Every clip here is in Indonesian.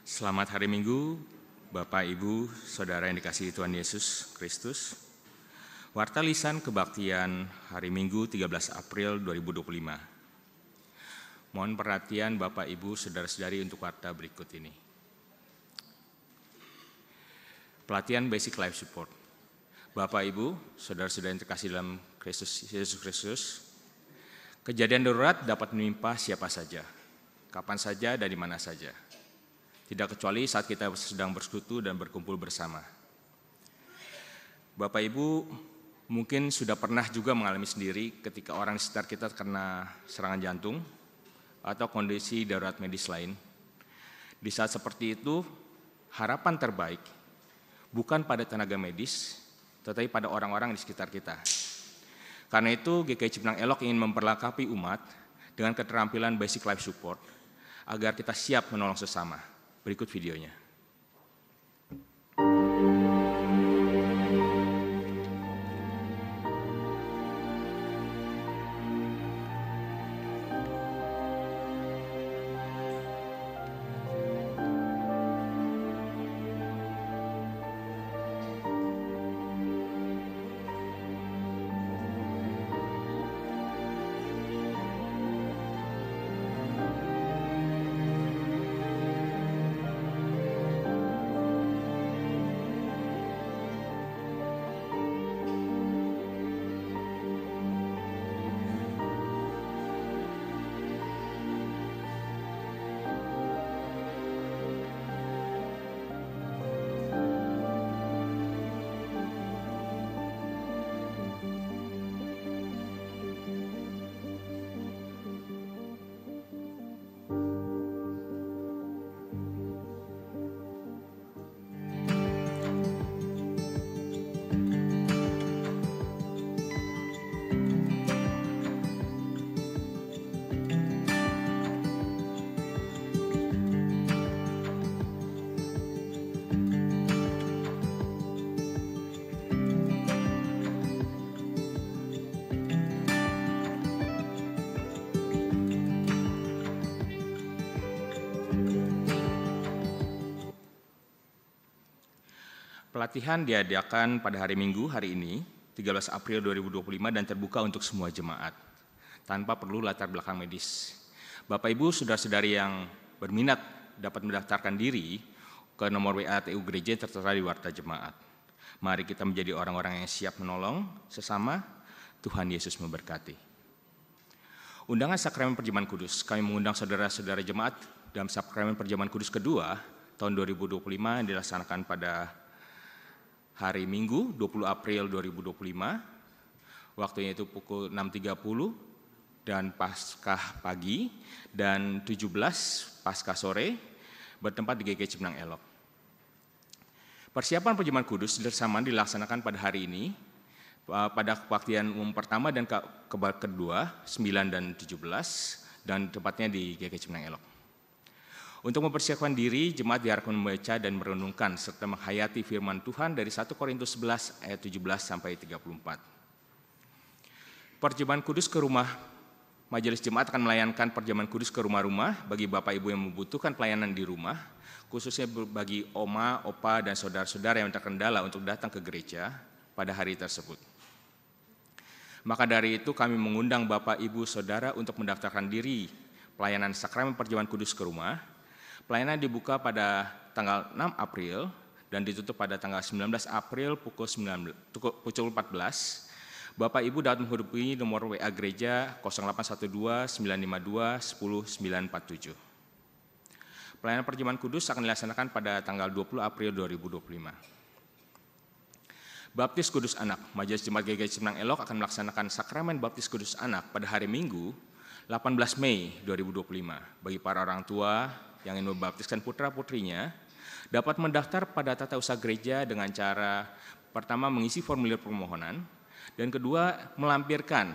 Selamat hari Minggu, Bapak, Ibu, Saudara yang dikasihi Tuhan Yesus Kristus. Warta lisan kebaktian hari Minggu 13 April 2025. Mohon perhatian Bapak, Ibu, Saudara-saudari untuk warta berikut ini. Pelatihan Basic Life Support. Bapak, Ibu, Saudara-saudari yang terkasih dalam Yesus Kristus, kejadian darurat dapat menimpa siapa saja, kapan saja dan di mana saja. Tidak kecuali saat kita sedang bersekutu dan berkumpul bersama. Bapak Ibu mungkin sudah pernah juga mengalami sendiri ketika orang di sekitar kita terkena serangan jantung atau kondisi darurat medis lain. Di saat seperti itu, harapan terbaik bukan pada tenaga medis, tetapi pada orang-orang di sekitar kita. Karena itu GKI Cipinang Elok ingin memperlengkapi umat dengan keterampilan Basic Life Support agar kita siap menolong sesama. Berikut videonya. Pelatihan diadakan pada hari Minggu hari ini, 13 April 2025 dan terbuka untuk semua jemaat, tanpa perlu latar belakang medis. Bapak Ibu, saudara-saudari yang berminat dapat mendaftarkan diri ke nomor WA TU Gereja yang tertera di warta jemaat. Mari kita menjadi orang-orang yang siap menolong sesama. Tuhan Yesus memberkati. Undangan Sakramen Perjamuan Kudus, kami mengundang saudara-saudara jemaat dalam Sakramen Perjamuan Kudus kedua tahun 2025 yang dilaksanakan pada hari Minggu 20 April 2025, waktunya itu pukul 6.30 dan Paskah pagi dan 17 Paskah sore, bertempat di GKI Cipinang Elok. Persiapan Perjamuan Kudus bersamaan dilaksanakan pada hari ini, pada kebaktian umum pertama dan kedua, 9 dan 17, dan tepatnya di GKI Cipinang Elok. Untuk mempersiapkan diri, jemaat diharapkan membaca dan merenungkan serta menghayati firman Tuhan dari 1 Korintus 11 ayat 17 sampai 34. Perjamuan Kudus ke rumah, Majelis Jemaat akan melayankan Perjamuan Kudus ke rumah-rumah bagi Bapak Ibu yang membutuhkan pelayanan di rumah, khususnya bagi oma, opa, dan saudara-saudara yang terkendala untuk datang ke gereja pada hari tersebut. Maka dari itu kami mengundang Bapak, Ibu, Saudara untuk mendaftarkan diri pelayanan Sakramen Perjamuan Kudus ke rumah. Pelayanan dibuka pada tanggal 6 April dan ditutup pada tanggal 19 April pukul 14. Bapak Ibu dapat menghubungi nomor WA gereja 0812 952 10947. Pelayanan Perjamuan Kudus akan dilaksanakan pada tanggal 20 April 2025. Baptis Kudus Anak, Majelis Jemaat GKI Cipinang Elok akan melaksanakan Sakramen Baptis Kudus Anak pada hari Minggu 18 Mei 2025. Bagi para orang tua yang ingin membaptiskan putra-putrinya, dapat mendaftar pada tata usaha gereja dengan cara pertama mengisi formulir permohonan, dan kedua melampirkan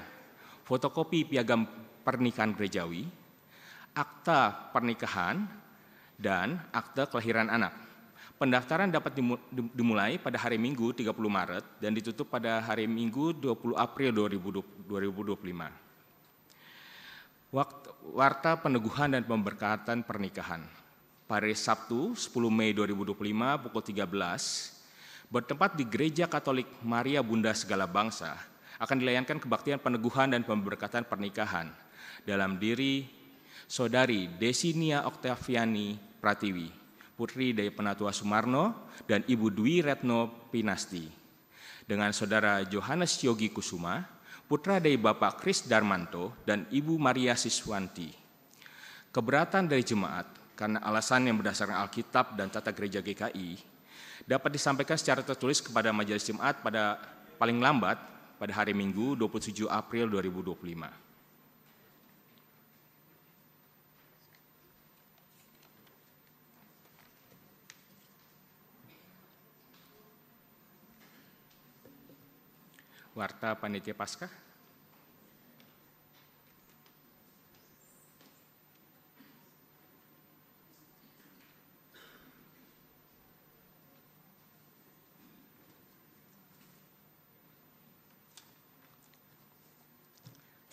fotokopi piagam pernikahan gerejawi, akta pernikahan, dan akta kelahiran anak. Pendaftaran dapat dimulai pada hari Minggu 30 Maret dan ditutup pada hari Minggu 20 April 2025. Warta peneguhan dan pemberkatan pernikahan. pada hari Sabtu 10 Mei 2025 pukul 13 bertempat di Gereja Katolik Maria Bunda Segala Bangsa akan dilayankan kebaktian peneguhan dan pemberkatan pernikahan dalam diri Saudari Desinia Oktaviani Pratiwi, putri dari Penatua Sumarno, dan Ibu Dwi Retno Pinasti, dengan Saudara Johannes Yogi Kusuma, putra dari Bapak Kris Darmanto dan Ibu Maria Siswanti. Keberatan dari jemaat karena alasan yang berdasarkan Alkitab dan Tata Gereja GKI dapat disampaikan secara tertulis kepada Majelis Jemaat pada paling lambat pada hari Minggu 27 April 2025. Warta Panitia Paskah.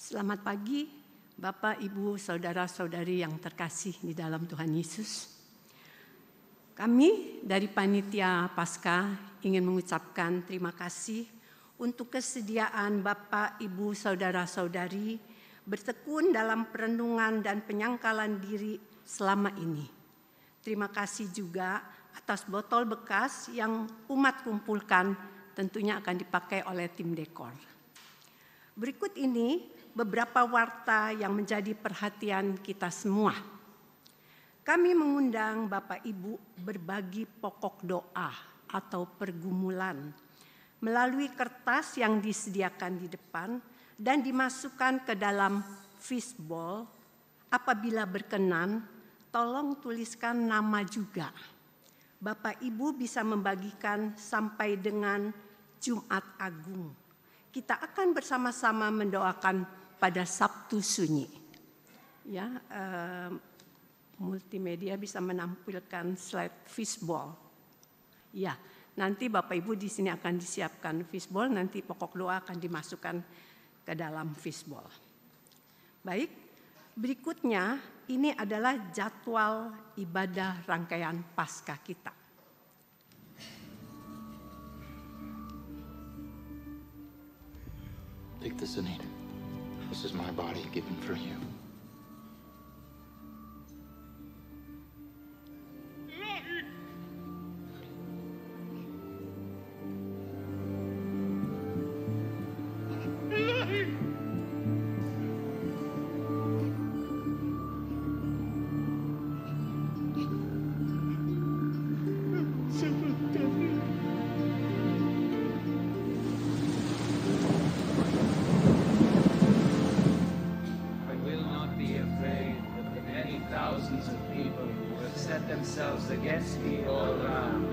Selamat pagi, Bapak, Ibu, Saudara-saudari yang terkasih di dalam Tuhan Yesus. Kami dari Panitia Paskah ingin mengucapkan terima kasih untuk kesediaan Bapak, Ibu, Saudara-saudari bertekun dalam perenungan dan penyangkalan diri selama ini. Terima kasih juga atas botol bekas yang umat kumpulkan, tentunya akan dipakai oleh tim dekor. Berikut ini beberapa warta yang menjadi perhatian kita semua. Kami mengundang Bapak Ibu berbagi pokok doa atau pergumulan melalui kertas yang disediakan di depan dan dimasukkan ke dalam fishbowl. Apabila berkenan, tolong tuliskan nama juga. Bapak Ibu bisa membagikan sampai dengan Jumat Agung. Kita akan bersama-sama mendoakan pada Sabtu Sunyi. Ya, multimedia bisa menampilkan slide fishbowl. Ya. Nanti Bapak Ibu di sini akan disiapkan fishbowl, nanti pokok doa akan dimasukkan ke dalam fishbowl. Baik, berikutnya ini adalah jadwal ibadah rangkaian Paskah kita. Take this and eat. This is my body given for you. Themselves against me all around.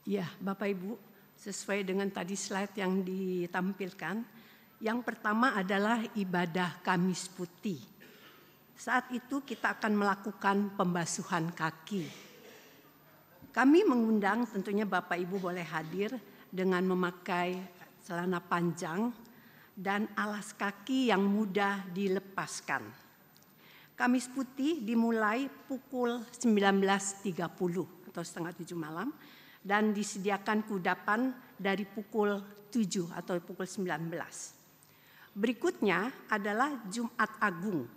Ya, Bapak Ibu, sesuai dengan tadi slide yang ditampilkan, yang pertama adalah ibadah Kamis Putih. Saat itu kita akan melakukan pembasuhan kaki. Kami mengundang tentunya Bapak Ibu boleh hadir dengan memakai celana panjang dan alas kaki yang mudah dilepaskan. Kamis Putih dimulai pukul 19.30 atau setengah 7 malam. Dan disediakan kudapan dari pukul 7 atau pukul 19. Berikutnya adalah Jumat Agung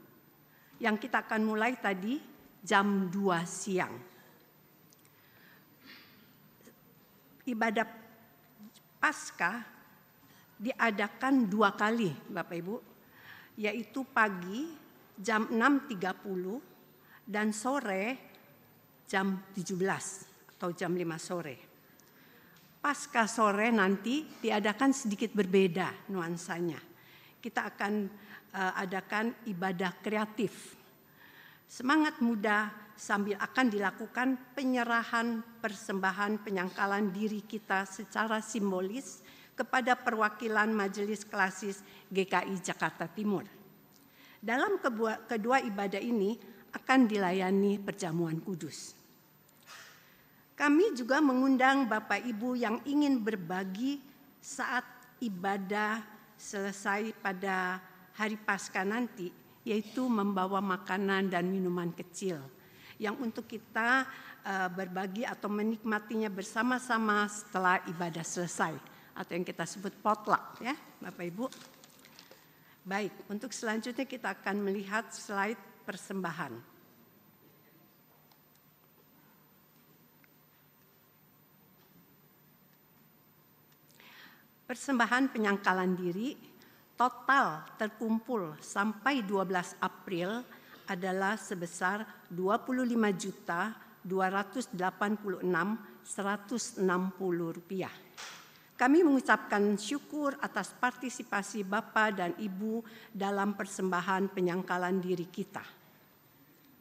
yang kita akan mulai tadi jam 2 siang. Ibadah Paskah diadakan 2 kali Bapak Ibu, yaitu pagi jam 6.30 dan sore jam 17. Atau jam 5 sore. Paskah sore nanti diadakan sedikit berbeda nuansanya. Kita akan adakan ibadah kreatif. Semangat muda sambil akan dilakukan penyerahan persembahan penyangkalan diri kita secara simbolis kepada perwakilan Majelis Klasis GKI Jakarta Timur. Dalam kedua ibadah ini akan dilayani perjamuan kudus. Kami juga mengundang Bapak Ibu yang ingin berbagi saat ibadah selesai pada hari Paskah nanti, yaitu membawa makanan dan minuman kecil yang untuk kita berbagi atau menikmatinya bersama-sama setelah ibadah selesai, atau yang kita sebut potluck, ya Bapak Ibu. Baik, untuk selanjutnya kita akan melihat slide persembahan. Persembahan penyangkalan diri total terkumpul sampai 12 April adalah sebesar Rp25.286.160. Kami mengucapkan syukur atas partisipasi Bapak dan Ibu dalam persembahan penyangkalan diri kita.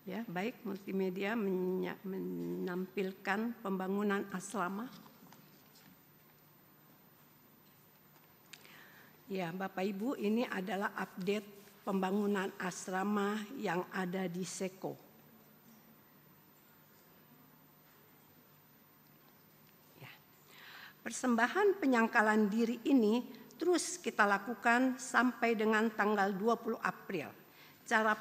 Ya, baik, multimedia menampilkan pembangunan asrama. Ya, Bapak Ibu, ini adalah update pembangunan asrama yang ada di Seko. Ya. Persembahan penyangkalan diri ini terus kita lakukan sampai dengan tanggal 20 April. Cara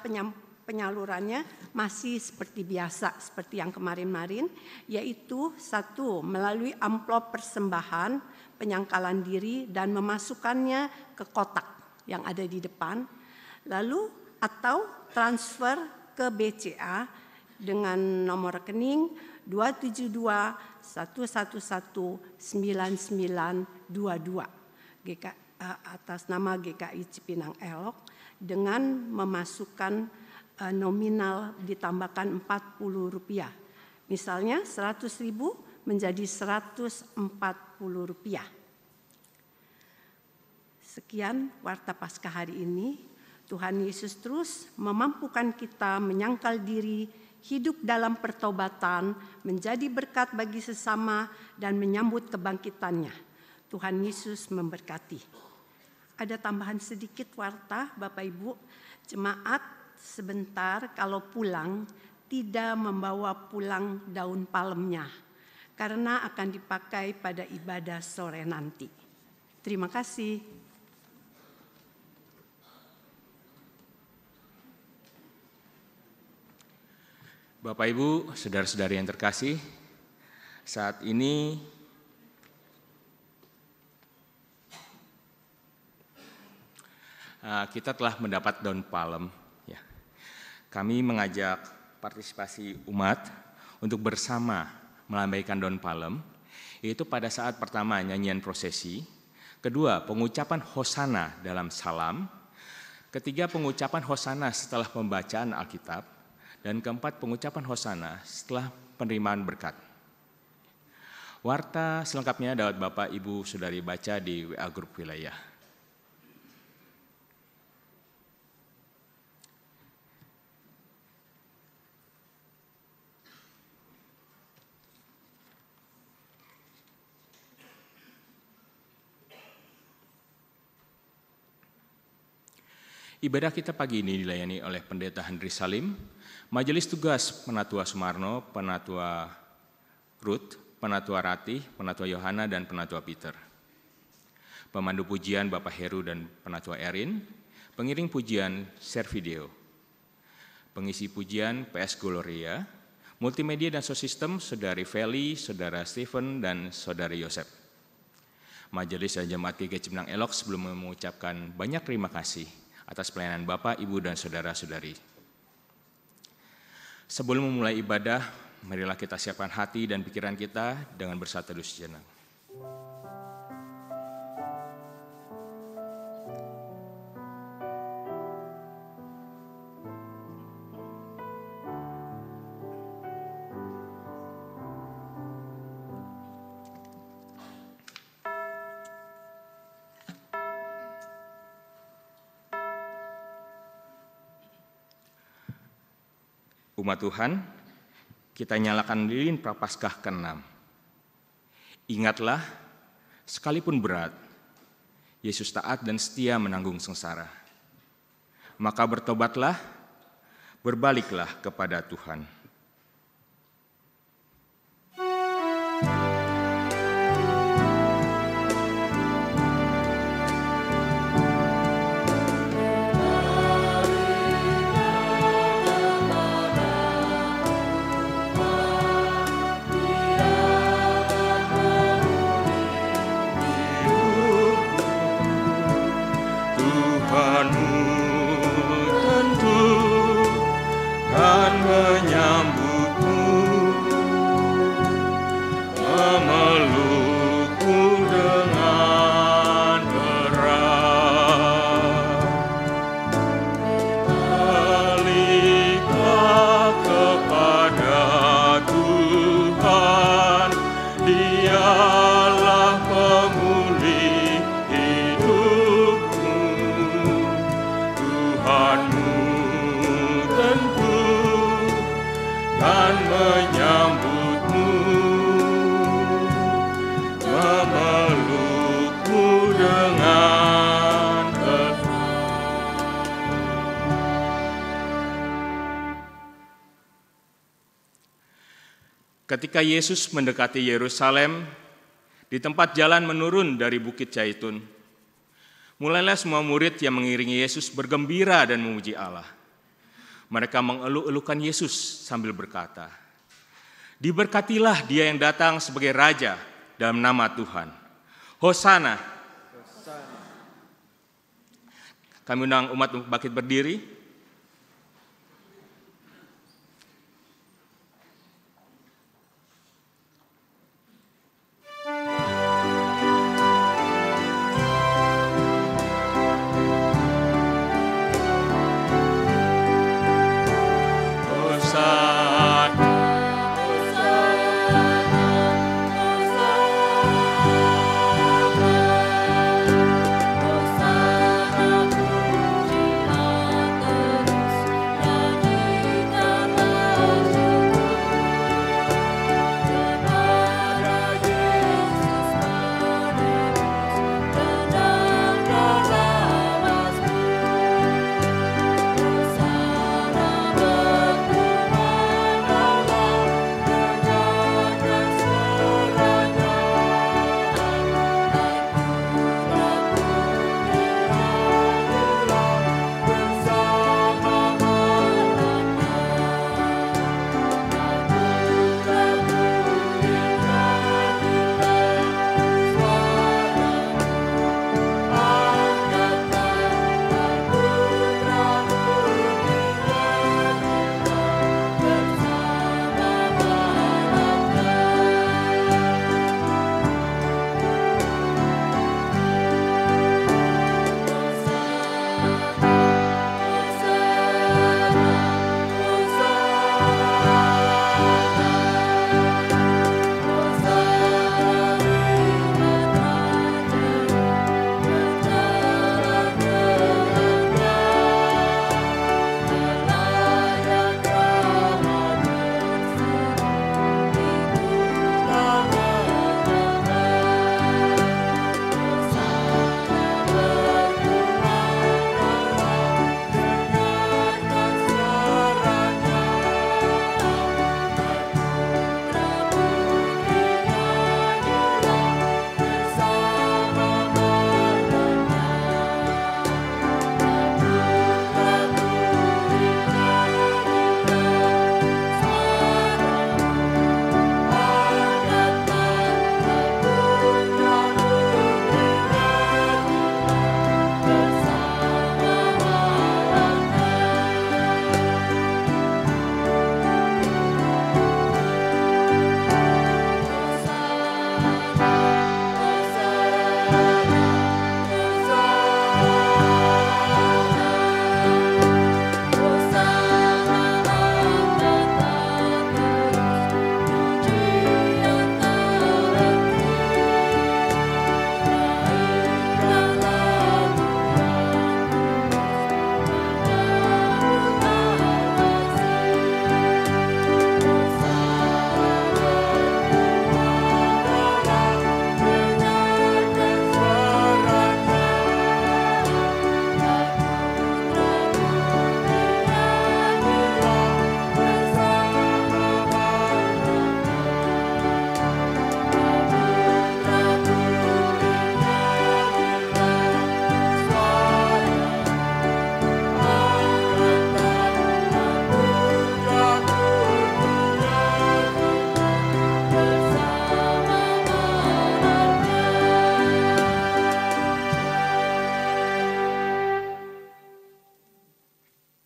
penyalurannya masih seperti biasa, seperti yang kemarin-kemarin, yaitu satu, melalui amplop persembahan penyangkalan diri dan memasukkannya ke kotak yang ada di depan, lalu atau transfer ke BCA dengan nomor rekening 272119922 atas nama GKI Cipinang Elok dengan memasukkan nominal ditambahkan Rp40. Misalnya 100.000 menjadi Rp140. Sekian Warta Paskah hari ini. Tuhan Yesus terus memampukan kita menyangkal diri, hidup dalam pertobatan, menjadi berkat bagi sesama, dan menyambut kebangkitannya. Tuhan Yesus memberkati. Ada tambahan sedikit Warta, Bapak Ibu. Jemaat sebentar kalau pulang, tidak membawa pulang daun palemnya, karena akan dipakai pada ibadah sore nanti. Terima kasih. Bapak Ibu, saudara-saudari yang terkasih, saat ini kita telah mendapat daun palem. Ya. Kami mengajak partisipasi umat untuk bersama melambaikan daun palem, yaitu pada saat pertama nyanyian prosesi, kedua pengucapan hosana dalam salam, ketiga pengucapan hosana setelah pembacaan Alkitab, dan keempat pengucapan hosana setelah penerimaan berkat. Warta selengkapnya dapat Bapak Ibu Saudari baca di WA Grup Wilayah. Ibadah kita pagi ini dilayani oleh Pendeta Henry Salim, Majelis Tugas Penatua Sumarno, Penatua Ruth, Penatua Ratih, Penatua Yohana, dan Penatua Peter. Pemandu pujian Bapak Heru dan Penatua Erin, pengiring pujian Servideo, pengisi pujian PS Gloria, multimedia dan sosistem Saudari Feli, Saudara Stephen, dan Saudari Yosep. Majelis dan Jemaat GKI Cipinang Elok sebelum mengucapkan banyak terima kasih atas pelayanan Bapak, Ibu, dan Saudara-saudari. Sebelum memulai ibadah, marilah kita siapkan hati dan pikiran kita dengan bersatu teduh sejenak. Umat Tuhan, kita nyalakan lilin Prapaskah ke-6. Ingatlah, sekalipun berat, Yesus taat dan setia menanggung sengsara. Maka bertobatlah, berbaliklah kepada Tuhan. Ketika Yesus mendekati Yerusalem, di tempat jalan menurun dari Bukit Zaitun, mulailah semua murid yang mengiringi Yesus bergembira dan memuji Allah. Mereka mengeluh-elukan Yesus sambil berkata, "Diberkatilah Dia yang datang sebagai Raja dalam nama Tuhan. Hosana." Kami undang umat untuk bangkit berdiri. Hosana,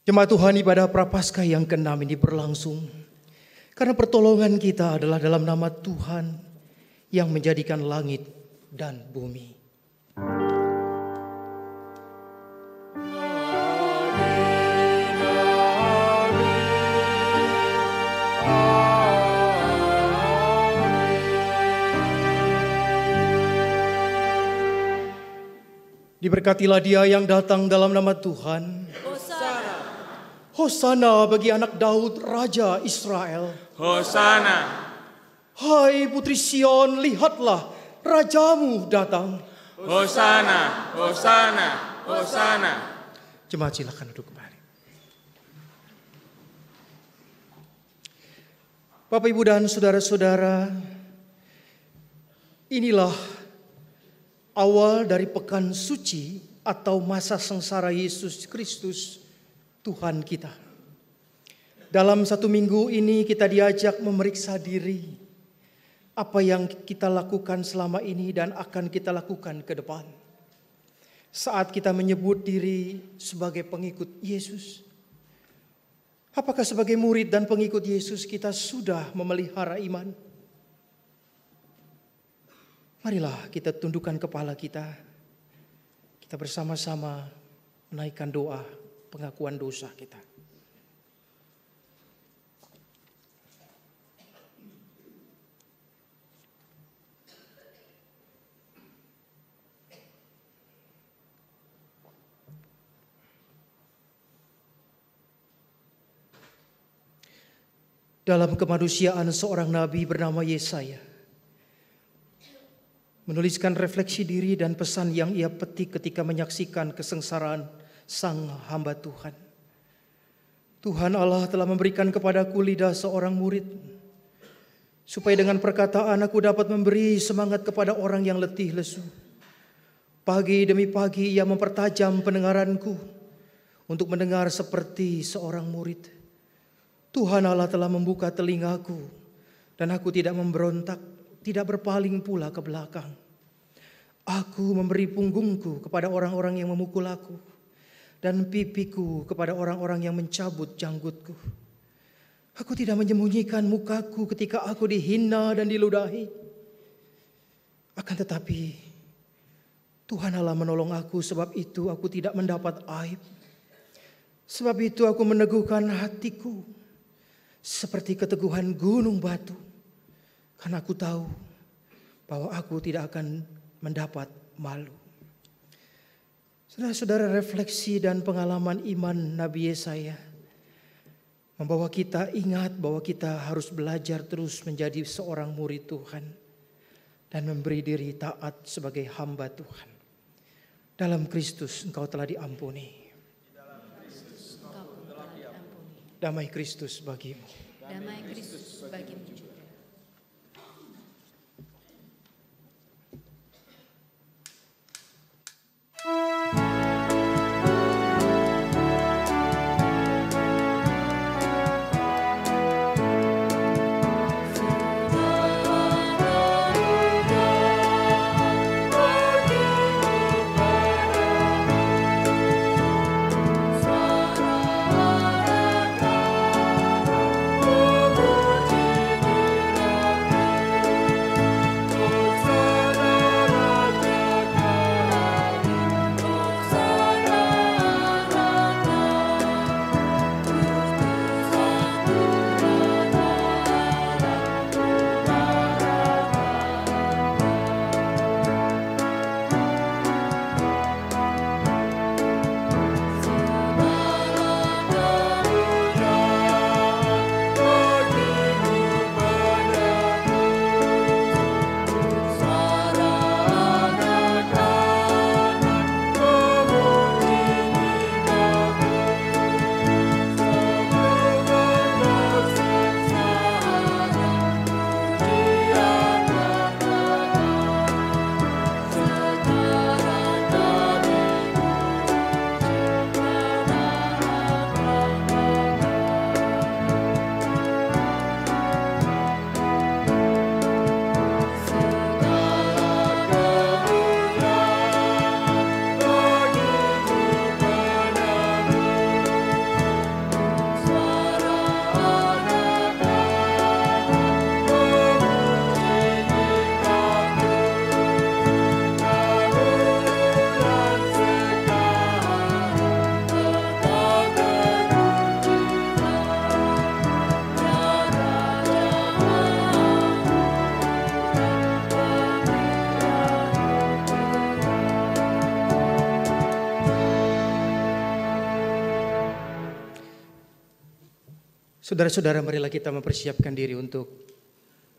Jemaat Tuhan, ibadah Prapaskah yang ke-6 ini berlangsung karena pertolongan kita adalah dalam nama Tuhan yang menjadikan langit dan bumi. Diberkatilah dia yang datang dalam nama Tuhan. Hosana bagi anak Daud, Raja Israel. Hosana. Hai putri Sion, lihatlah rajamu datang. Hosana, Hosana, Hosana. Jemaat silakan duduk kembali. Bapak, Ibu, dan saudara-saudara, inilah awal dari pekan suci atau masa sengsara Yesus Kristus, Tuhan kita. Dalam 1 minggu ini kita diajak memeriksa diri. Apa yang kita lakukan selama ini dan akan kita lakukan ke depan. Saat kita menyebut diri sebagai pengikut Yesus. Apakah sebagai murid dan pengikut Yesus kita sudah memelihara iman? Marilah kita tundukkan kepala kita. Kita bersama-sama menaikkan doa pengakuan dosa kita. Dalam kemanusiaan seorang nabi bernama Yesaya menuliskan refleksi diri dan pesan yang ia petik ketika menyaksikan kesengsaraan sang hamba Tuhan. Tuhan Allah telah memberikan kepadaku lidah seorang murid, supaya dengan perkataan aku dapat memberi semangat kepada orang yang letih lesu. Pagi demi pagi ia mempertajam pendengaranku untuk mendengar seperti seorang murid. Tuhan Allah telah membuka telingaku dan aku tidak memberontak, tidak berpaling pula ke belakang. Aku memberi punggungku kepada orang-orang yang memukul aku dan pipiku kepada orang-orang yang mencabut janggutku. Aku tidak menyembunyikan mukaku ketika aku dihina dan diludahi. Akan tetapi Tuhan Allah menolong aku, sebab itu aku tidak mendapat aib. Sebab itu aku meneguhkan hatiku seperti keteguhan gunung batu. Karena aku tahu bahwa aku tidak akan mendapat malu. Saudara-saudara, refleksi dan pengalaman iman Nabi Yesaya membawa kita ingat bahwa kita harus belajar terus menjadi seorang murid Tuhan dan memberi diri taat sebagai hamba Tuhan. Dalam Kristus engkau telah diampuni. Damai Kristus bagimu. Damai Kristus bagimu juga. Puji Saudara-saudara, marilah kita mempersiapkan diri untuk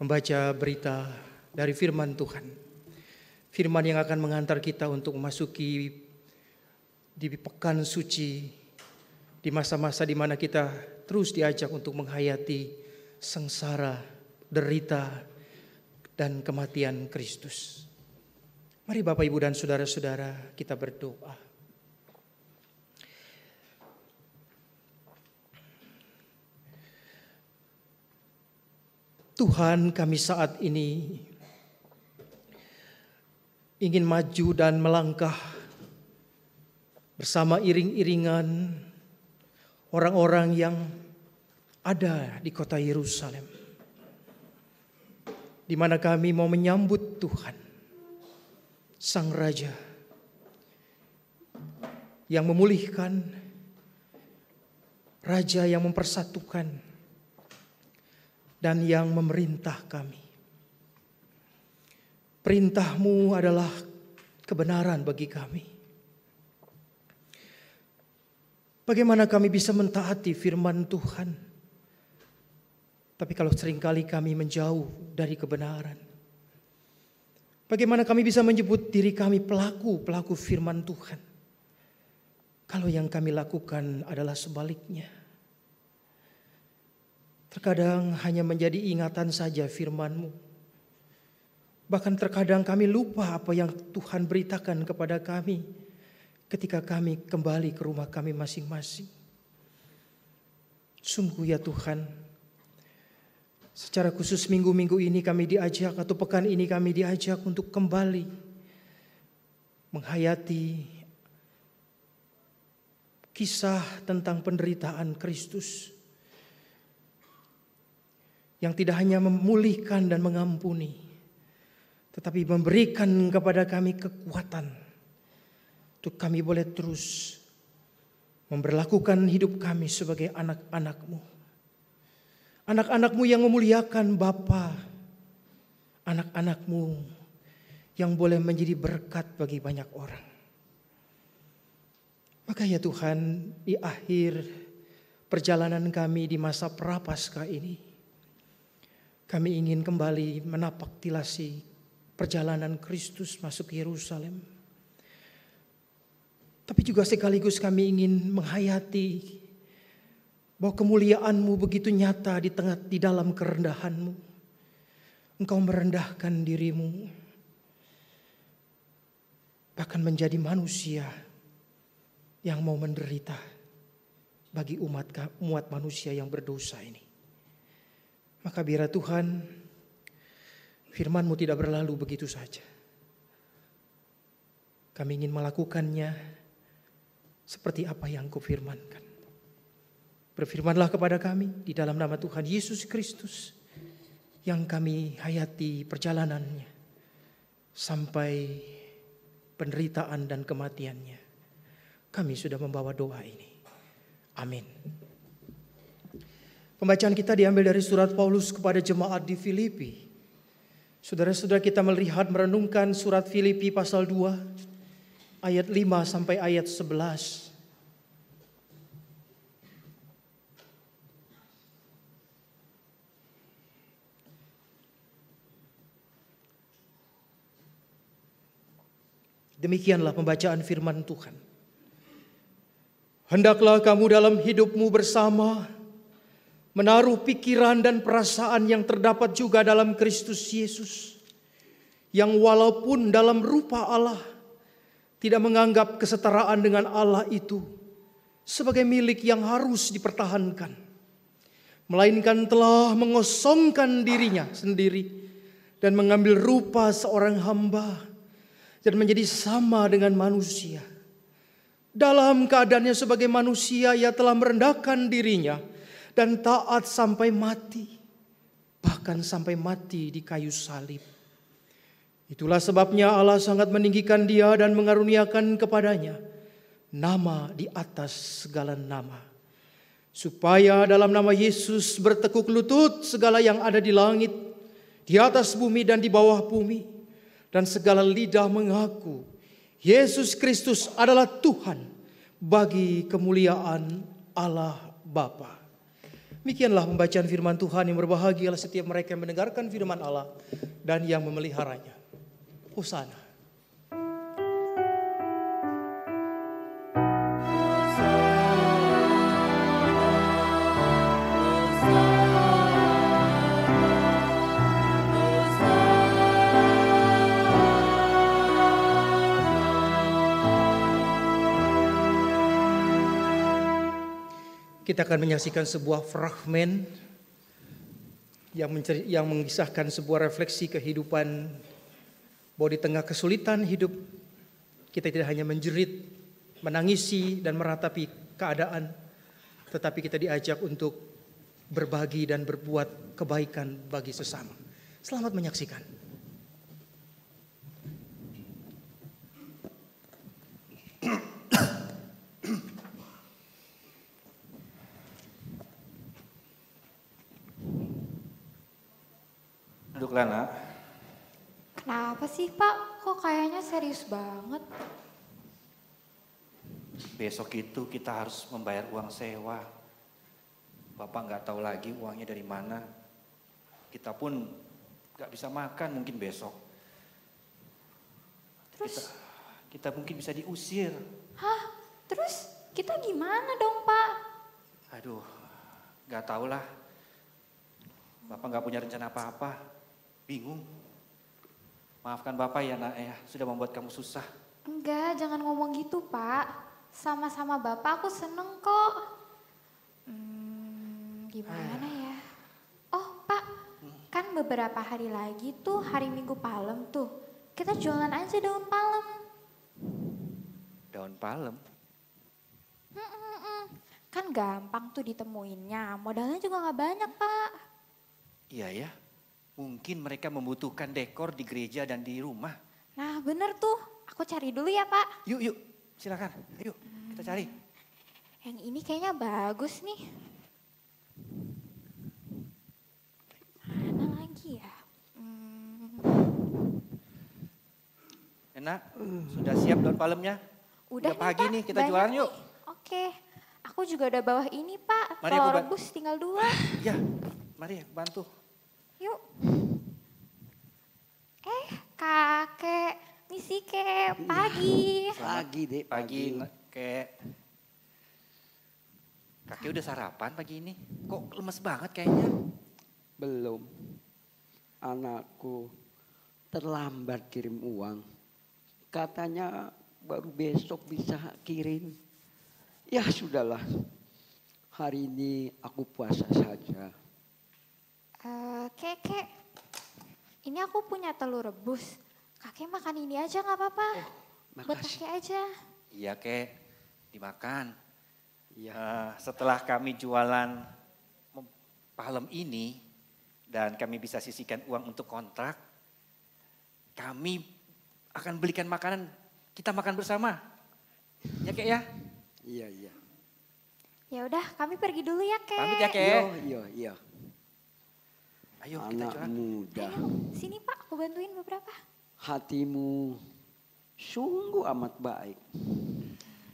membaca berita dari firman Tuhan. Firman yang akan mengantar kita untuk memasuki di pekan suci, di masa-masa di mana kita terus diajak untuk menghayati sengsara, derita, dan kematian Kristus. Mari Bapak, Ibu, dan saudara-saudara, kita berdoa. Tuhan, kami saat ini ingin maju dan melangkah bersama iring-iringan orang-orang yang ada di kota Yerusalem, di mana kami mau menyambut Tuhan, Sang Raja yang memulihkan, Raja yang mempersatukan, dan yang memerintah kami. Perintah-Mu adalah kebenaran bagi kami. Bagaimana kami bisa mentaati firman Tuhan, tapi kalau seringkali kami menjauh dari kebenaran? Bagaimana kami bisa menyebut diri kami pelaku firman Tuhan, kalau yang kami lakukan adalah sebaliknya? Terkadang hanya menjadi ingatan saja firman-Mu. Bahkan terkadang kami lupa apa yang Tuhan beritakan kepada kami ketika kami kembali ke rumah kami masing-masing. Sungguh ya Tuhan, secara khusus minggu-minggu ini kami diajak, atau pekan ini kami diajak untuk kembali menghayati kisah tentang penderitaan Kristus, yang tidak hanya memulihkan dan mengampuni, tetapi memberikan kepada kami kekuatan untuk kami boleh terus memberlakukan hidup kami sebagai anak-anak-Mu. Anak-anak-Mu yang memuliakan Bapa, anak-anak-Mu yang boleh menjadi berkat bagi banyak orang. Maka ya Tuhan, di akhir perjalanan kami di masa Prapaskah ini, kami ingin kembali menapaktilasi perjalanan Kristus masuk Yerusalem. Tapi juga sekaligus kami ingin menghayati bahwa kemuliaan-Mu begitu nyata di dalam kerendahan-Mu. Engkau merendahkan diri-Mu, bahkan menjadi manusia yang mau menderita bagi umat manusia yang berdosa ini. Maka biarlah Tuhan, firman-Mu tidak berlalu begitu saja. Kami ingin melakukannya seperti apa yang Kau firmankan. Berfirmanlah kepada kami di dalam nama Tuhan Yesus Kristus, yang kami hayati perjalanannya sampai penderitaan dan kematiannya. Kami sudah membawa doa ini. Amin. Pembacaan kita diambil dari surat Paulus kepada jemaat di Filipi. Saudara-saudara, kita melihat merenungkan surat Filipi pasal 2 ayat 5 sampai ayat 11. Demikianlah pembacaan firman Tuhan. Hendaklah kamu dalam hidupmu bersama menaruh pikiran dan perasaan yang terdapat juga dalam Kristus Yesus, yang walaupun dalam rupa Allah tidak menganggap kesetaraan dengan Allah itu sebagai milik yang harus dipertahankan, melainkan telah mengosongkan dirinya sendiri dan mengambil rupa seorang hamba dan menjadi sama dengan manusia. Dalam keadaannya sebagai manusia, ia telah merendahkan dirinya dan taat sampai mati, bahkan sampai mati di kayu salib. Itulah sebabnya Allah sangat meninggikan dia dan mengaruniakan kepadanya nama di atas segala nama, supaya dalam nama Yesus bertekuk lutut segala yang ada di langit, di atas bumi dan di bawah bumi, dan segala lidah mengaku Yesus Kristus adalah Tuhan, bagi kemuliaan Allah Bapa. Demikianlah pembacaan firman Tuhan, yang berbahagialah setiap mereka yang mendengarkan firman Allah dan yang memeliharanya. Hosana. Kita akan menyaksikan sebuah fragmen yang mengisahkan sebuah refleksi kehidupan, bahwa di tengah kesulitan hidup kita tidak hanya menjerit, menangisi dan meratapi keadaan, tetapi kita diajak untuk berbagi dan berbuat kebaikan bagi sesama. Selamat menyaksikan. Duduklah, Nak. Kenapa sih Pak? Kok kayaknya serius banget? Besok itu kita harus membayar uang sewa. Bapak nggak tahu lagi uangnya dari mana. Kita pun nggak bisa makan mungkin besok. Terus? Kita mungkin bisa diusir. Hah? Terus kita gimana dong Pak? Aduh, nggak tahu lah. Bapak nggak punya rencana apa-apa. Bingung. Maafkan Bapak ya, Nak, ya, sudah membuat kamu susah. Enggak, jangan ngomong gitu Pak. Sama-sama Bapak aku seneng kok. Gimana ya? Oh Pak, kan beberapa hari lagi tuh hari Minggu Palem tuh. Kita jualan aja daun palem. Daun palem? Kan gampang tuh ditemuinnya, modalnya juga gak banyak Pak. Iya ya, mungkin mereka membutuhkan dekor di gereja dan di rumah. Nah bener tuh, aku cari dulu ya Pak. Yuk, silakan. Ayo, kita cari. Yang ini kayaknya bagus nih. Mana lagi ya? Enak, sudah siap daun palemnya? Udah pagi Pak, nih, kita banyak jualan yuk. nih. Oke, aku juga udah bawa ini Pak. Mari aku Telur bantu. rebus tinggal 2. Ya, mari bantu. Yuk. Kakek, misi kek, pagi. Pagi, Dek. Pagi, Kek. Kakek udah sarapan pagi ini? Kok lemes banget kayaknya? Belum. Anakku terlambat kirim uang. Katanya baru besok bisa kirim. Ya sudahlah. Hari ini aku puasa saja. Kek, ini aku punya telur rebus. Kakek makan ini aja gak apa-apa. Buat Makasih. kakek aja. Iya, Kek. Dimakan. Ya. Setelah kami jualan palem ini dan kami bisa sisihkan uang untuk kontrak, kami akan belikan makanan, kita makan bersama. Ya, Kek ya? Iya. Ya udah, kami pergi dulu ya, Kek. Pamit ya, Kek. Iya. Ayo kita Anak jualan. muda. Ayo, sini Pak, aku bantuin beberapa. Hatimu sungguh amat baik.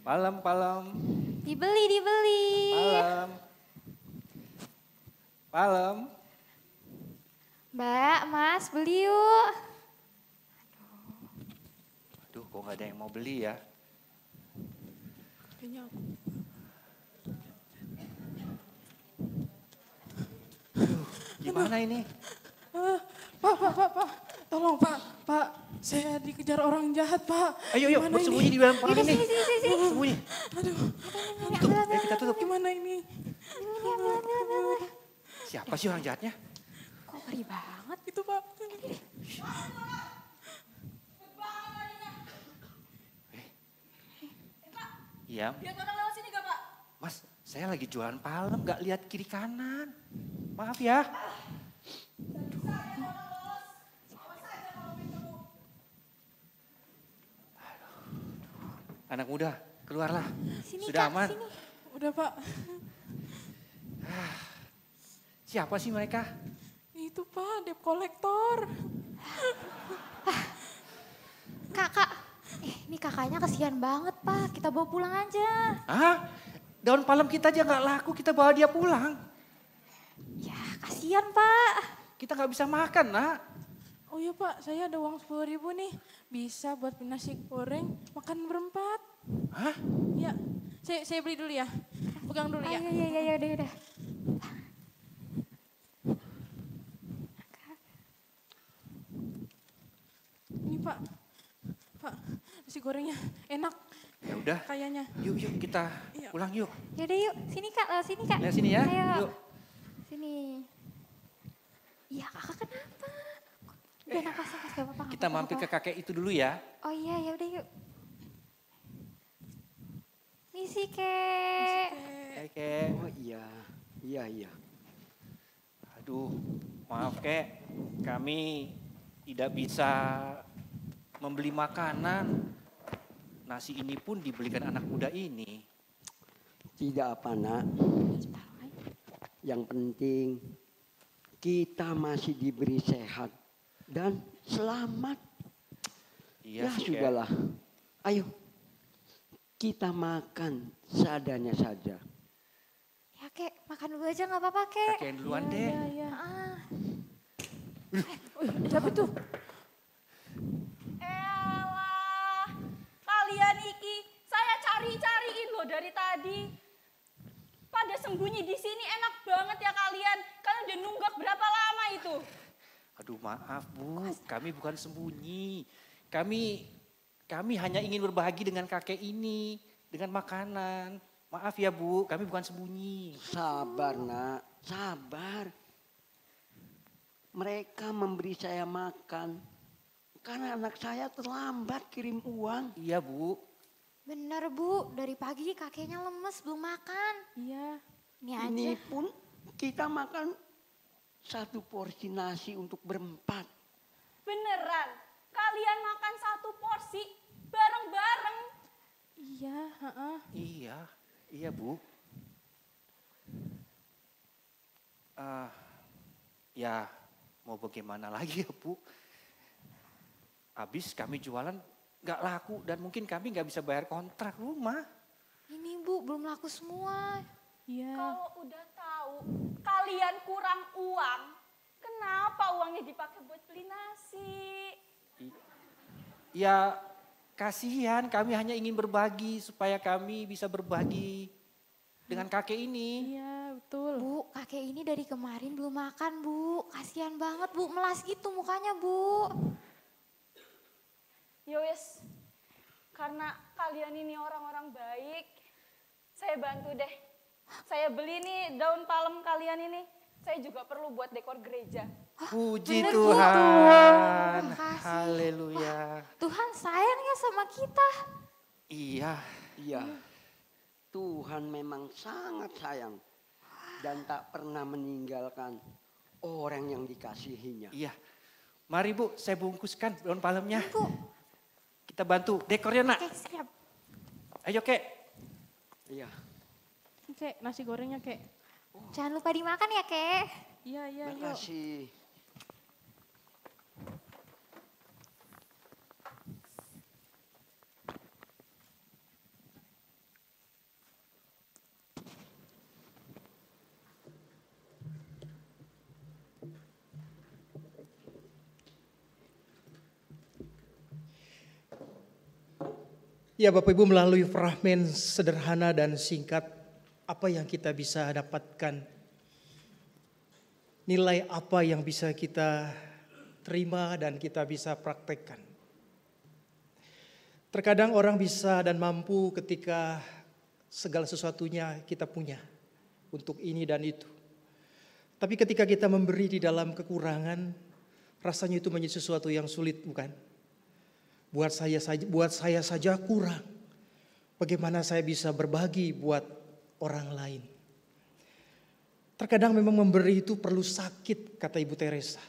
Palem. Dibeli. Palem. Mbak, Mas, beli yuk. Aduh, kok gak ada yang mau beli ya? Gimana ini? Pak, tolong Pak, saya dikejar orang jahat Pak. Ayo, Gimana bersembunyi ini? di dalam palem ini. Sini. Sembunyi. Aduh, Tutup, ayo kita tutup. gimana ini? Siapa sih orang jahatnya? Kok ngeri banget? Itu Pak. Iya. Lihat orang lewat sini gak Pak? Mas, saya lagi jualan palem, gak lihat kiri kanan. Maaf ya. Anak muda, keluarlah. Sini, Sudah Kak, aman. sini. Udah Pak. Siapa sih mereka? Itu Pak, debt kolektor. Kakak, ini kakaknya kasihan banget Pak. Kita bawa pulang aja. Hah? Daun palem kita aja gak laku, kita bawa dia pulang. kasihan Pak. Kita nggak bisa makan, Nak. Oh iya Pak, saya ada uang 10.000 nih. Bisa buat beli nasi goreng, makan berempat. Hah? Ya, saya beli dulu ya. Pegang dulu ya. Iya, udah. Ini Pak, nasi gorengnya enak Ya udah, kayaknya. yuk kita Iya. pulang yuk. Yaudah yuk, sini Kak, lewat sini Kak. Lihat sini ya, Ayo. yuk. Sini. Iya Kakak kenapa? Udah napas, gak apa-apa. Kita mampir ke kakek itu dulu ya. Oh iya, yaudah yuk. Misi Kek. Oke. Oh iya. Aduh, maaf Kek. Kami tidak bisa membeli makanan. Nasi ini pun dibelikan anak muda ini. Tidak apa nak. Yang penting kita masih diberi sehat dan selamat. Iya Ya sih, Kek. sudahlah. Ayo kita makan seadanya saja. Ya Kek, makan dulu aja gak apa-apa Kek. Kakek yang duluan deh. Iya. Ah. Siapa tuh? Elah, kalian iki saya cari-cariin loh dari tadi. Pada sembunyi di sini enak banget ya kalian. Kalian udah nunggak berapa lama itu? Aduh maaf Bu, kami bukan sembunyi. Kami hanya ingin berbagi dengan kakek ini, dengan makanan. Maaf ya Bu, kami bukan sembunyi. Sabar nak, sabar. Mereka memberi saya makan karena anak saya terlambat kirim uang. Iya Bu. Bener Bu, dari pagi kakeknya lemes belum makan. Iya. Ini aja. Ini pun kita makan satu porsi nasi untuk berempat. Beneran, kalian makan satu porsi bareng-bareng. Iya, heeh. Iya Bu. Ya mau bagaimana lagi ya Bu. Habis kami jualan gak laku dan mungkin kami gak bisa bayar kontrak rumah. Ini Bu, belum laku semua. Iya. Kalau udah tahu kalian kurang uang, kenapa uangnya dipakai buat beli nasi? Ya kasihan, kami hanya ingin berbagi supaya kami bisa berbagi dengan kakek ini. Iya, betul. Bu, kakek ini dari kemarin belum makan Bu. Kasihan banget Bu, melas gitu mukanya Bu. Yowes, karena kalian ini orang-orang baik, saya bantu deh. Saya beli nih daun palem kalian ini. Saya juga perlu buat dekor gereja. Puji bener, Bu. Tuhan, Makasih. haleluya. Tuhan sayang ya sama kita. Iya, Iya, Tuhan memang sangat sayang dan tak pernah meninggalkan orang yang dikasihinya. iya. Mari Bu, saya bungkuskan daun palemnya. Bu, Kita bantu dekornya nak. oke siap. Ayo Kek. Iya, Kek, nasi gorengnya Kek. Jangan lupa dimakan ya Kek. Iya, yuk. makasih. Ya Bapak Ibu, melalui fragmen sederhana dan singkat, apa yang kita bisa dapatkan? Nilai apa yang bisa kita terima dan kita bisa praktekkan? Terkadang orang bisa dan mampu ketika segala sesuatunya kita punya untuk ini dan itu. Tapi ketika kita memberi di dalam kekurangan, rasanya itu menjadi sesuatu yang sulit, bukan? Buat saya saja kurang. Bagaimana saya bisa berbagi buat orang lain? Terkadang memang memberi itu perlu sakit, kata Ibu Teresa.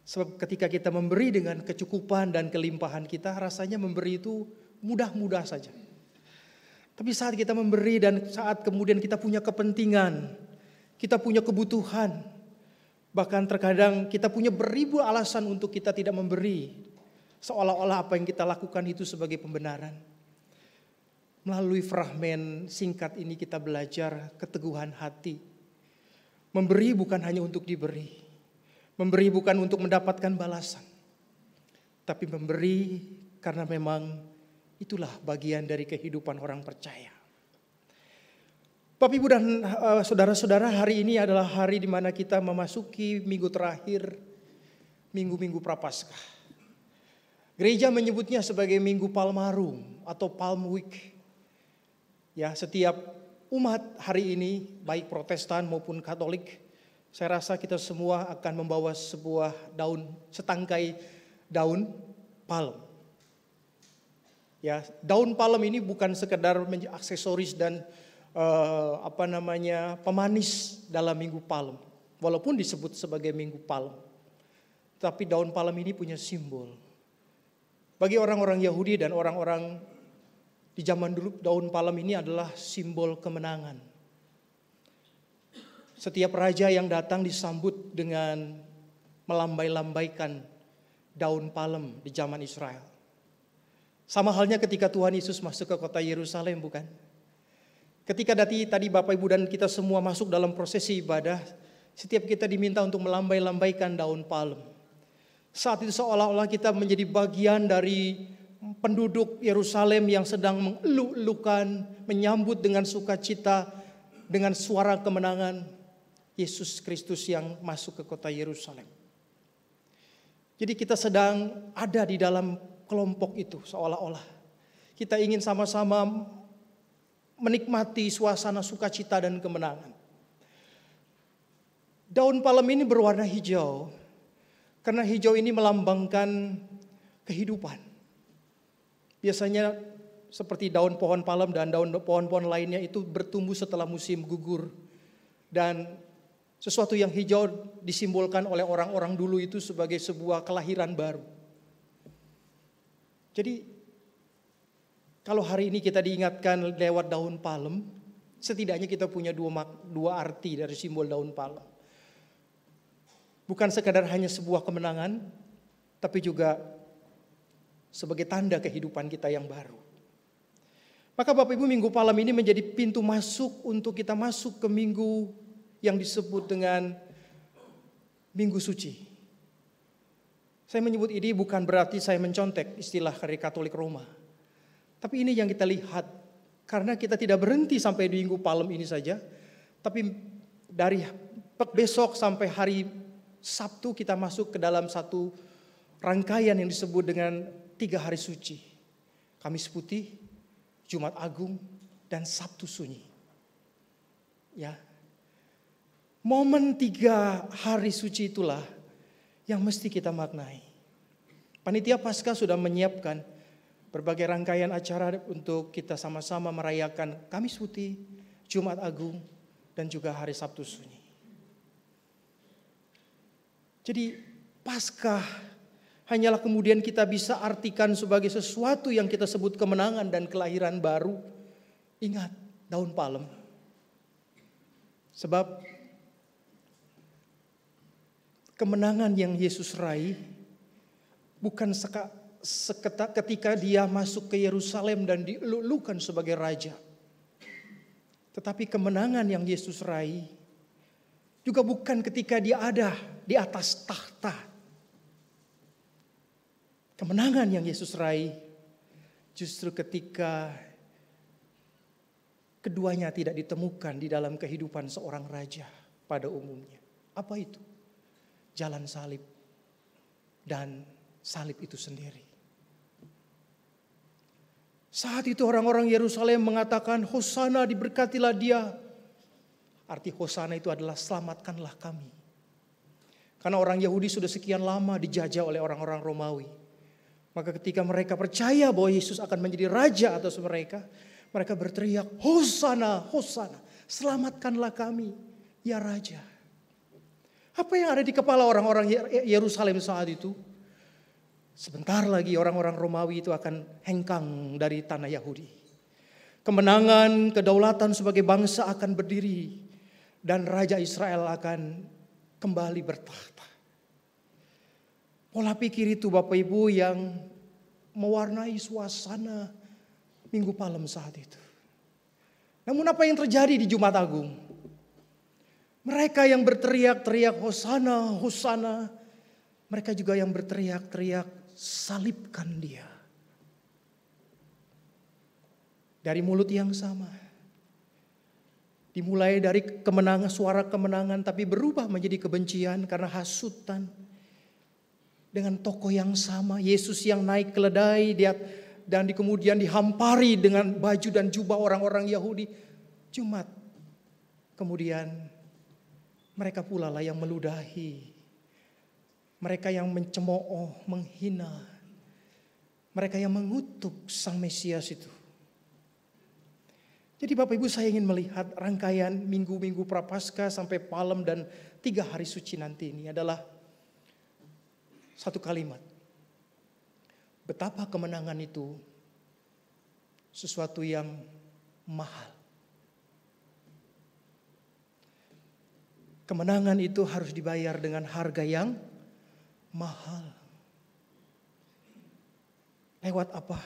Sebab ketika kita memberi dengan kecukupan dan kelimpahan kita, rasanya memberi itu mudah-mudah saja. Tapi saat kita memberi dan saat kemudian kita punya kepentingan, kita punya kebutuhan, bahkan terkadang kita punya beribu alasan untuk kita tidak memberi. Seolah-olah apa yang kita lakukan itu sebagai pembenaran. Melalui fragmen singkat ini kita belajar keteguhan hati. Memberi bukan hanya untuk diberi. Memberi bukan untuk mendapatkan balasan. Tapi memberi karena memang itulah bagian dari kehidupan orang percaya. Bapak Ibu dan saudara-saudara, hari ini adalah hari di mana kita memasuki minggu terakhir, minggu-minggu Prapaskah. Gereja menyebutnya sebagai Minggu Palmarum atau Palm Week. Ya, setiap umat hari ini, baik Protestan maupun Katolik, saya rasa kita semua akan membawa sebuah setangkai daun palem. Ya, daun palem ini bukan sekedar aksesoris dan pemanis dalam Minggu Palem, walaupun disebut sebagai Minggu Palem. Tapi daun palem ini punya simbol. Bagi orang-orang Yahudi dan orang-orang di zaman dulu, daun palem ini adalah simbol kemenangan. Setiap raja yang datang disambut dengan melambai-lambaikan daun palem di zaman Israel. Sama halnya ketika Tuhan Yesus masuk ke kota Yerusalem, bukan? Ketika tadi Bapak Ibu dan kita semua masuk dalam prosesi ibadah, setiap kita diminta untuk melambai-lambaikan daun palem. Saat itu seolah-olah kita menjadi bagian dari penduduk Yerusalem yang sedang mengeluk-elukan, menyambut dengan sukacita, dengan suara kemenangan Yesus Kristus yang masuk ke kota Yerusalem. Jadi kita sedang ada di dalam kelompok itu seolah-olah. Kita ingin sama-sama menikmati suasana sukacita dan kemenangan. Daun palem ini berwarna hijau, karena hijau ini melambangkan kehidupan. Biasanya seperti daun pohon palem dan daun pohon-pohon lainnya itu bertumbuh setelah musim gugur. Dan sesuatu yang hijau disimbolkan oleh orang-orang dulu itu sebagai sebuah kelahiran baru. Jadi kalau hari ini kita diingatkan lewat daun palem, setidaknya kita punya dua arti dari simbol daun palem. Bukan sekadar hanya sebuah kemenangan, tapi juga sebagai tanda kehidupan kita yang baru. Maka Bapak Ibu, Minggu Palem ini menjadi pintu masuk untuk kita masuk ke minggu yang disebut dengan Minggu Suci. Saya menyebut ini bukan berarti saya mencontek istilah dari Katolik Roma. Tapi ini yang kita lihat, karena kita tidak berhenti sampai di Minggu Palem ini saja, tapi dari besok sampai hari Sabtu kita masuk ke dalam satu rangkaian yang disebut dengan 3 hari suci. Kamis Putih, Jumat Agung, dan Sabtu Sunyi. Ya. Momen 3 hari suci itulah yang mesti kita maknai. Panitia Paskah sudah menyiapkan berbagai rangkaian acara untuk kita sama-sama merayakan Kamis Putih, Jumat Agung, dan juga hari Sabtu Sunyi. Jadi Paskah hanyalah kemudian kita bisa artikan sebagai sesuatu yang kita sebut kemenangan dan kelahiran baru. Ingat, daun palem. Sebab kemenangan yang Yesus raih bukan ketika dia masuk ke Yerusalem dan dielulukan sebagai raja. Tetapi kemenangan yang Yesus raih juga bukan ketika dia ada di atas tahta. Kemenangan yang Yesus raih justru ketika keduanya tidak ditemukan di dalam kehidupan seorang raja pada umumnya. Apa itu? Jalan salib dan salib itu sendiri. Saat itu orang-orang Yerusalem mengatakan, Hosana, diberkatilah dia. Arti Hosana itu adalah selamatkanlah kami. Karena orang Yahudi sudah sekian lama dijajah oleh orang-orang Romawi. Maka ketika mereka percaya bahwa Yesus akan menjadi raja atas mereka, mereka berteriak, Hosana, Hosana, selamatkanlah kami, ya raja. Apa yang ada di kepala orang-orang Yerusalem saat itu? Sebentar lagi orang-orang Romawi itu akan hengkang dari tanah Yahudi. Kemenangan, kedaulatan sebagai bangsa akan berdiri. Dan Raja Israel akan kembali bertahta. Pola pikir itu Bapak Ibu yang mewarnai suasana Minggu Palem saat itu. Namun apa yang terjadi di Jumat Agung? Mereka yang berteriak-teriak Hosana, Hosana, mereka juga yang berteriak-teriak salibkan dia. Dari mulut yang sama. Dimulai dari kemenangan, suara kemenangan, tapi berubah menjadi kebencian karena hasutan. Dengan tokoh yang sama, Yesus yang naik keledai dan kemudian dihampari dengan baju dan jubah orang-orang Yahudi. Jumat. Kemudian mereka pula lah yang meludahi. Mereka yang mencemooh, menghina. Mereka yang mengutuk Sang Mesias itu. Jadi Bapak Ibu, saya ingin melihat rangkaian minggu-minggu Prapaskah sampai Palem dan 3 hari suci nanti ini adalah satu kalimat. Betapa kemenangan itu sesuatu yang mahal. Kemenangan itu harus dibayar dengan harga yang mahal. Lewat apa?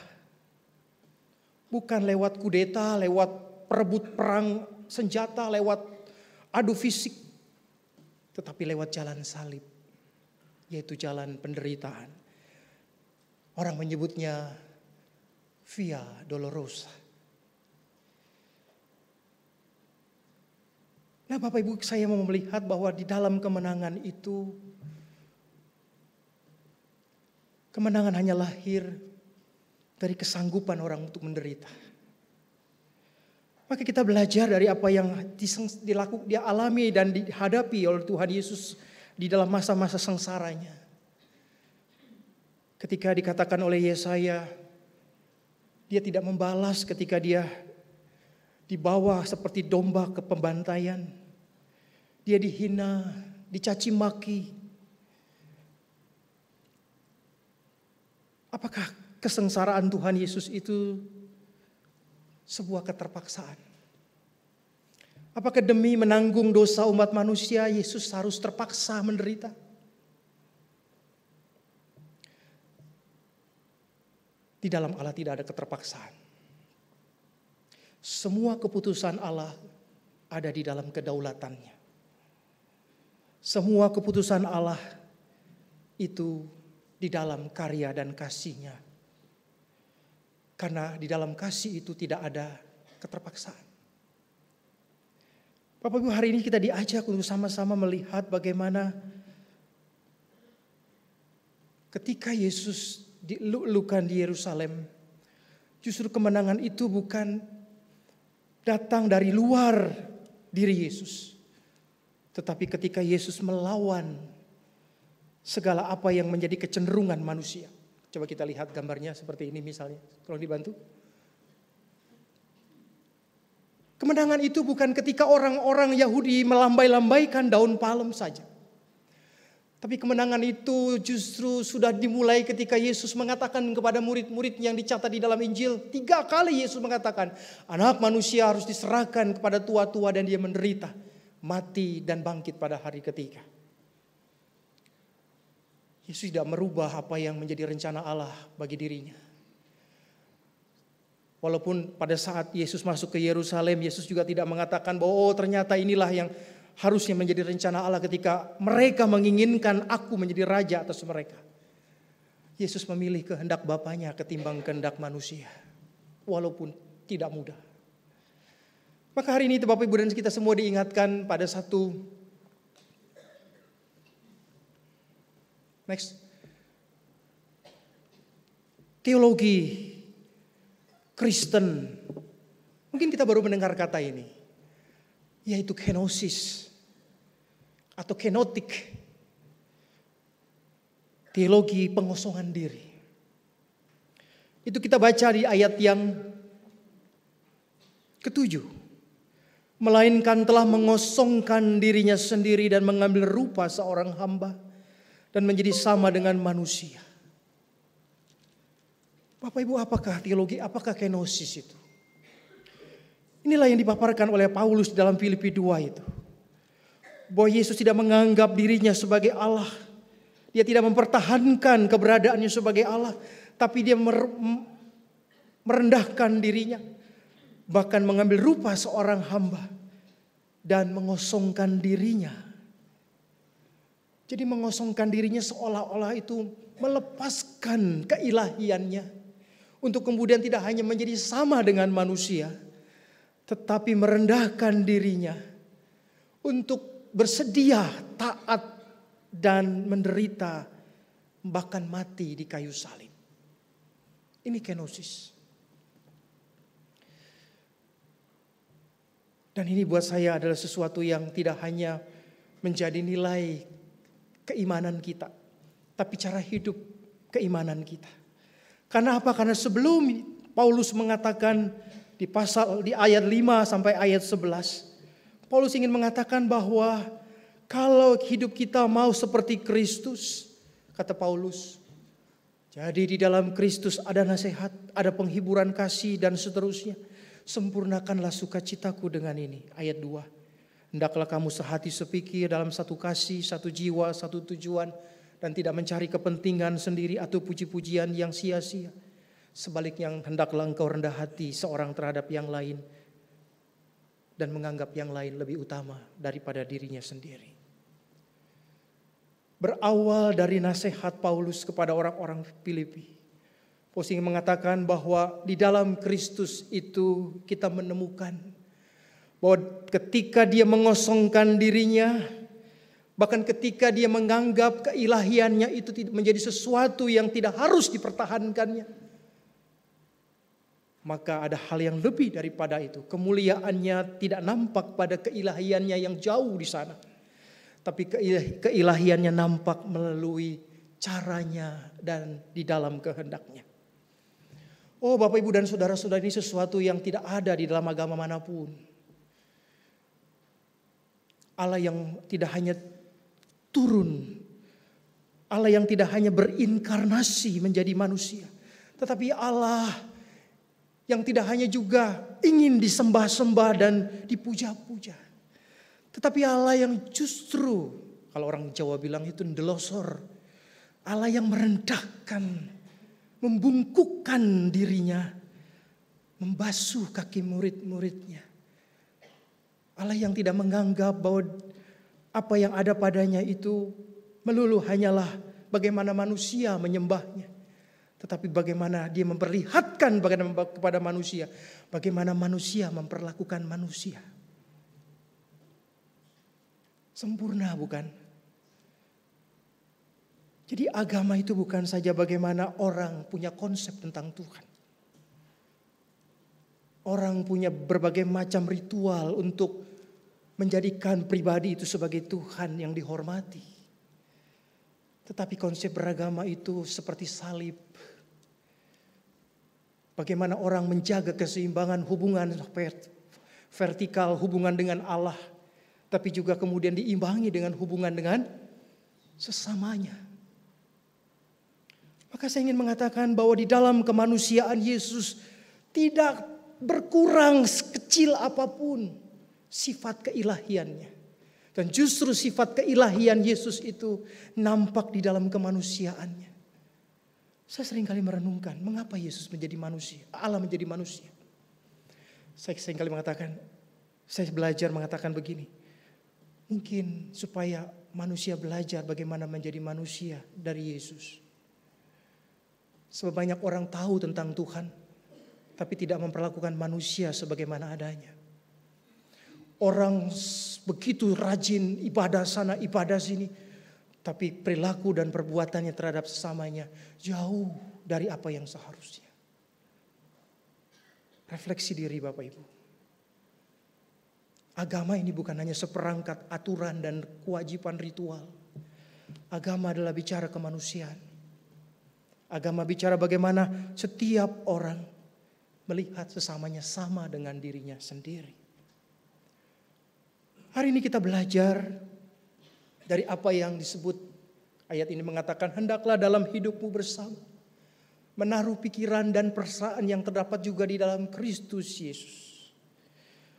Bukan lewat kudeta, lewat perebut perang senjata, lewat adu fisik. Tetapi lewat jalan salib. Yaitu jalan penderitaan. Orang menyebutnya Via Dolorosa. Nah Bapak Ibu, saya mau melihat bahwa di dalam kemenangan itu, kemenangan hanya lahir dari kesanggupan orang untuk menderita. Maka kita belajar dari apa yang dia alami dan dihadapi oleh Tuhan Yesus di dalam masa-masa sengsaranya. Ketika dikatakan oleh Yesaya, dia tidak membalas ketika dia dibawa seperti domba ke pembantaian. Dia dihina, dicaci maki. Apakah kesengsaraan Tuhan Yesus itu sebuah keterpaksaan? Apakah demi menanggung dosa umat manusia Yesus harus terpaksa menderita? Di dalam Allah tidak ada keterpaksaan. Semua keputusan Allah ada di dalam kedaulatannya. Semua keputusan Allah itu di dalam karya dan kasih-Nya. Karena di dalam kasih itu tidak ada keterpaksaan. Bapak Ibu, hari ini kita diajak untuk sama-sama melihat bagaimana ketika Yesus dilulukan di Yerusalem, justru kemenangan itu bukan datang dari luar diri Yesus. Tetapi ketika Yesus melawan segala apa yang menjadi kecenderungan manusia. Coba kita lihat gambarnya seperti ini misalnya. Tolong dibantu. Kemenangan itu bukan ketika orang-orang Yahudi melambai-lambaikan daun palem saja. Tapi kemenangan itu justru sudah dimulai ketika Yesus mengatakan kepada murid-murid yang dicatat di dalam Injil. 3 kali Yesus mengatakan, anak manusia harus diserahkan kepada tua-tua dan dia menderita, mati dan bangkit pada hari ketiga. Yesus tidak merubah apa yang menjadi rencana Allah bagi dirinya. Walaupun pada saat Yesus masuk ke Yerusalem, Yesus juga tidak mengatakan bahwa ternyata inilah yang harusnya menjadi rencana Allah ketika mereka menginginkan aku menjadi raja atas mereka. Yesus memilih kehendak Bapanya ketimbang kehendak manusia. Walaupun tidak mudah. Maka hari ini Bapak Ibu dan kita semua diingatkan pada satu teologi Kristen. Mungkin kita baru mendengar kata ini, yaitu kenosis atau kenotik, teologi pengosongan diri. Itu kita baca di ayat yang ke-7. Melainkan telah mengosongkan dirinya sendiri dan mengambil rupa seorang hamba dan menjadi sama dengan manusia. Bapak Ibu, apakah teologi, apakah kenosis itu? Inilah yang dipaparkan oleh Paulus dalam Filipi 2 itu. Bahwa Yesus tidak menganggap dirinya sebagai Allah. Dia tidak mempertahankan keberadaannya sebagai Allah. Tapi dia merendahkan dirinya. Bahkan mengambil rupa seorang hamba. dan mengosongkan dirinya. Jadi mengosongkan dirinya seolah-olah itu melepaskan keilahiannya untuk kemudian tidak hanya menjadi sama dengan manusia, tetapi merendahkan dirinya untuk bersedia taat dan menderita bahkan mati di kayu salib. Ini kenosis. Dan ini buat saya adalah sesuatu yang tidak hanya menjadi nilai keimanan kita, tapi cara hidup keimanan kita. Karena apa? Karena sebelum Paulus mengatakan di ayat 5 sampai ayat 11, Paulus ingin mengatakan bahwa kalau hidup kita mau seperti Kristus, kata Paulus, jadi di dalam Kristus ada nasihat, ada penghiburan kasih dan seterusnya. Sempurnakanlah sukacitaku dengan ini. Ayat 2. Hendaklah kamu sehati sepikir dalam satu kasih, satu jiwa, satu tujuan, dan tidak mencari kepentingan sendiri atau puji-pujian yang sia-sia. Sebaliknya hendaklah engkau rendah hati seorang terhadap yang lain dan menganggap yang lain lebih utama daripada dirinya sendiri. Berawal dari nasihat Paulus kepada orang-orang Filipi, Paulus ingin mengatakan bahwa di dalam Kristus itu kita menemukan bahwa ketika dia mengosongkan dirinya, bahkan ketika dia menganggap keilahiannya itu menjadi sesuatu yang tidak harus dipertahankannya, maka ada hal yang lebih daripada itu. Kemuliaannya tidak nampak pada keilahiannya yang jauh di sana, tapi keilahiannya nampak melalui caranya dan di dalam kehendaknya. Oh Bapak Ibu dan saudara-saudara, ini sesuatu yang tidak ada di dalam agama manapun. Allah yang tidak hanya turun, Allah yang tidak hanya berinkarnasi menjadi manusia, tetapi Allah yang tidak hanya juga ingin disembah-sembah dan dipuja-puja, tetapi Allah yang justru, kalau orang Jawa bilang itu ndelosor, Allah yang merendahkan, membungkukkan dirinya, membasuh kaki murid-muridnya. Allah yang tidak menganggap bahwa apa yang ada padanya itu melulu hanyalah bagaimana manusia menyembahnya, tetapi bagaimana dia memperlihatkan kepada manusia, bagaimana manusia memperlakukan manusia. Sempurna bukan? Jadi agama itu bukan saja bagaimana orang punya konsep tentang Tuhan. Orang punya berbagai macam ritual untuk menjadikan pribadi itu sebagai Tuhan yang dihormati. Tetapi konsep beragama itu seperti salib. Bagaimana orang menjaga keseimbangan hubungan vertikal, hubungan dengan Allah, tapi juga kemudian diimbangi dengan hubungan dengan sesamanya. Maka saya ingin mengatakan bahwa di dalam kemanusiaan Yesus tidak berkurang sekecil apapun sifat keilahiannya. Dan justru sifat keilahian Yesus itu nampak di dalam kemanusiaannya. Saya seringkali merenungkan mengapa Yesus menjadi manusia, Allah menjadi manusia. Saya seringkali mengatakan, saya belajar mengatakan begini. Mungkin supaya manusia belajar bagaimana menjadi manusia dari Yesus. Sebab banyak orang tahu tentang Tuhan, tapi tidak memperlakukan manusia sebagaimana adanya. Orang begitu rajin ibadah sana, ibadah sini, tapi perilaku dan perbuatannya terhadap sesamanya jauh dari apa yang seharusnya. Refleksi diri Bapak Ibu. Agama ini bukan hanya seperangkat aturan dan kewajiban ritual. Agama adalah bicara kemanusiaan. Agama bicara bagaimana setiap orang melihat sesamanya sama dengan dirinya sendiri. Hari ini kita belajar dari apa yang disebut ayat ini mengatakan, hendaklah dalam hidupmu bersama menaruh pikiran dan perasaan yang terdapat juga di dalam Kristus Yesus.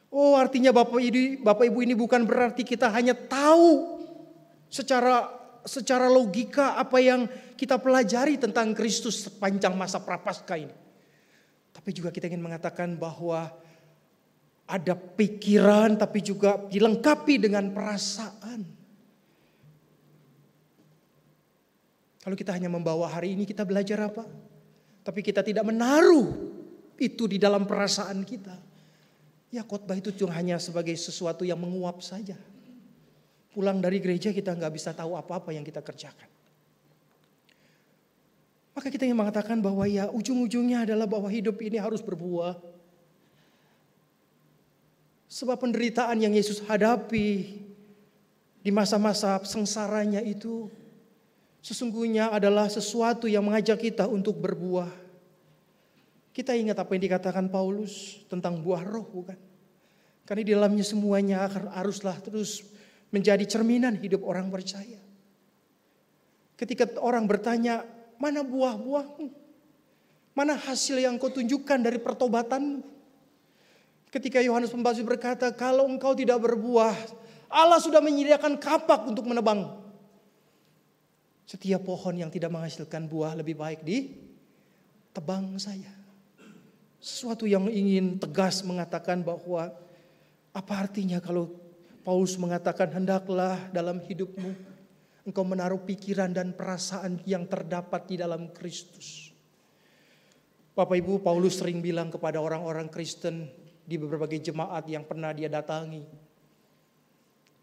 Oh, artinya Bapak Ibu ini bukan berarti kita hanya tahu secara logika apa yang kita pelajari tentang Kristus sepanjang masa prapaskah ini. Tapi juga kita ingin mengatakan bahwa ada pikiran, tapi juga dilengkapi dengan perasaan. Kalau kita hanya membawa hari ini, kita belajar apa? Tapi kita tidak menaruh itu di dalam perasaan kita. Ya khotbah itu cuma hanya sebagai sesuatu yang menguap saja. Pulang dari gereja kita nggak bisa tahu apa-apa yang kita kerjakan. Maka kita ingin mengatakan bahwa ya ujung-ujungnya adalah bahwa hidup ini harus berbuah. Sebab penderitaan yang Yesus hadapi di masa-masa sengsaranya itu sesungguhnya adalah sesuatu yang mengajak kita untuk berbuah. Kita ingat apa yang dikatakan Paulus tentang buah roh, bukan? Karena di dalamnya semuanya haruslah terus menjadi cerminan hidup orang percaya. Ketika orang bertanya, mana buah-buahmu? Mana hasil yang kau tunjukkan dari pertobatanmu? Ketika Yohanes Pembaptis berkata, kalau engkau tidak berbuah, Allah sudah menyediakan kapak untuk menebang. Setiap pohon yang tidak menghasilkan buah lebih baik ditebang saja. Sesuatu yang ingin tegas mengatakan bahwa apa artinya kalau Paulus mengatakan hendaklah dalam hidupmu engkau menaruh pikiran dan perasaan yang terdapat di dalam Kristus. Bapak Ibu, Paulus sering bilang kepada orang-orang Kristen di berbagai jemaat yang pernah dia datangi.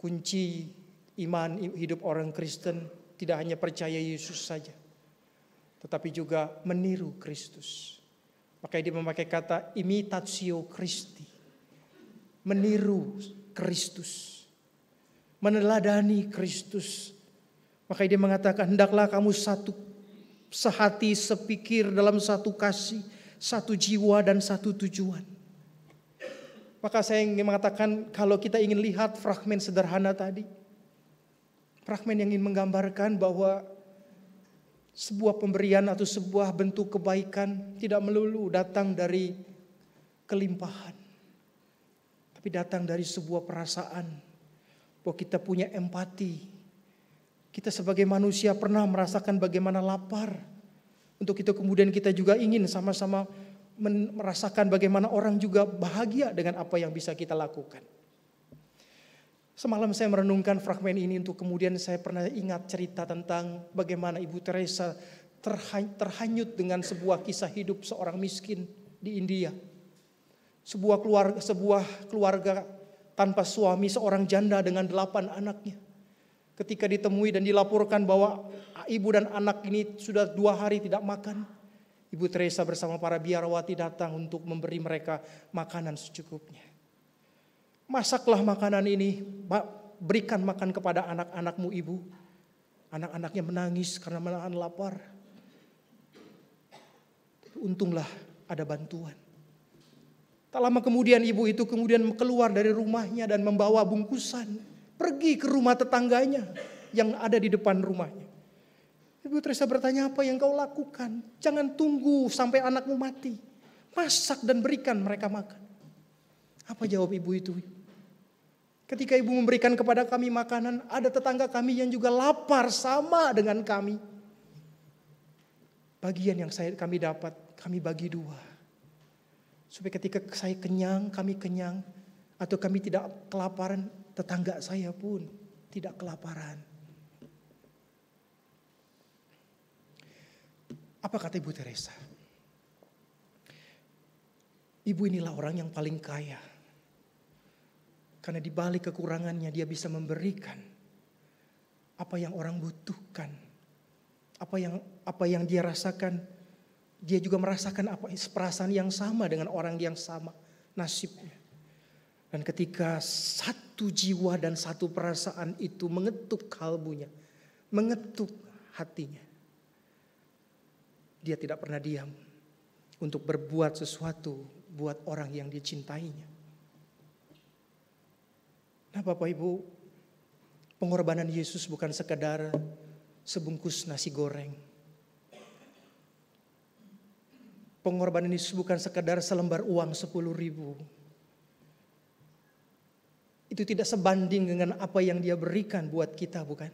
Kunci iman hidup orang Kristen tidak hanya percaya Yesus saja, tetapi juga meniru Kristus. Makanya dia memakai kata imitatio Christi. Meniru Kristus. Meneladani Kristus. Makanya dia mengatakan hendaklah kamu satu sehati sepikir dalam satu kasih, satu jiwa dan satu tujuan. Maka saya ingin mengatakan kalau kita ingin lihat fragmen sederhana tadi. Fragmen yang ingin menggambarkan bahwa sebuah pemberian atau sebuah bentuk kebaikan tidak melulu datang dari kelimpahan. Tapi datang dari sebuah perasaan bahwa kita punya empati. Kita sebagai manusia pernah merasakan bagaimana lapar. Untuk itu kemudian kita juga ingin sama-sama merasakan bagaimana orang juga bahagia dengan apa yang bisa kita lakukan. Semalam saya merenungkan fragmen ini untuk kemudian saya pernah ingat cerita tentang bagaimana Ibu Teresa terhanyut dengan sebuah kisah hidup seorang miskin di India. Sebuah keluarga tanpa suami, seorang janda dengan 8 anaknya. Ketika ditemui dan dilaporkan bahwa ibu dan anak ini sudah 2 hari tidak makan, Ibu Teresa bersama para biarawati datang untuk memberi mereka makanan secukupnya. Masaklah makanan ini, berikan makan kepada anak-anakmu ibu. Anak-anaknya menangis karena menahan lapar. Untunglah ada bantuan. Tak lama kemudian ibu itu kemudian keluar dari rumahnya dan membawa bungkusan. Pergi ke rumah tetangganya yang ada di depan rumahnya. Ibu Teresa bertanya, apa yang kau lakukan? Jangan tunggu sampai anakmu mati. Masak dan berikan mereka makan. Apa jawab ibu itu? Ketika ibu memberikan kepada kami makanan, ada tetangga kami yang juga lapar sama dengan kami. Bagian yang kami dapat, kami bagi 2. Supaya ketika saya kenyang, kami kenyang. Atau kami tidak kelaparan, tetangga saya pun tidak kelaparan. Apa kata Ibu Teresa? Ibu inilah orang yang paling kaya. Karena di balik kekurangannya dia bisa memberikan apa yang orang butuhkan. Apa yang dia rasakan, dia juga merasakan perasaan yang sama dengan orang yang sama nasibnya. Dan ketika satu jiwa dan satu perasaan itu mengetuk kalbunya, mengetuk hatinya, dia tidak pernah diam untuk berbuat sesuatu buat orang yang dia cintainya. Nah Bapak Ibu, pengorbanan Yesus bukan sekadar sebungkus nasi goreng. Pengorbanan Yesus bukan sekadar selembar uang 10.000. Itu tidak sebanding dengan apa yang dia berikan buat kita, bukan?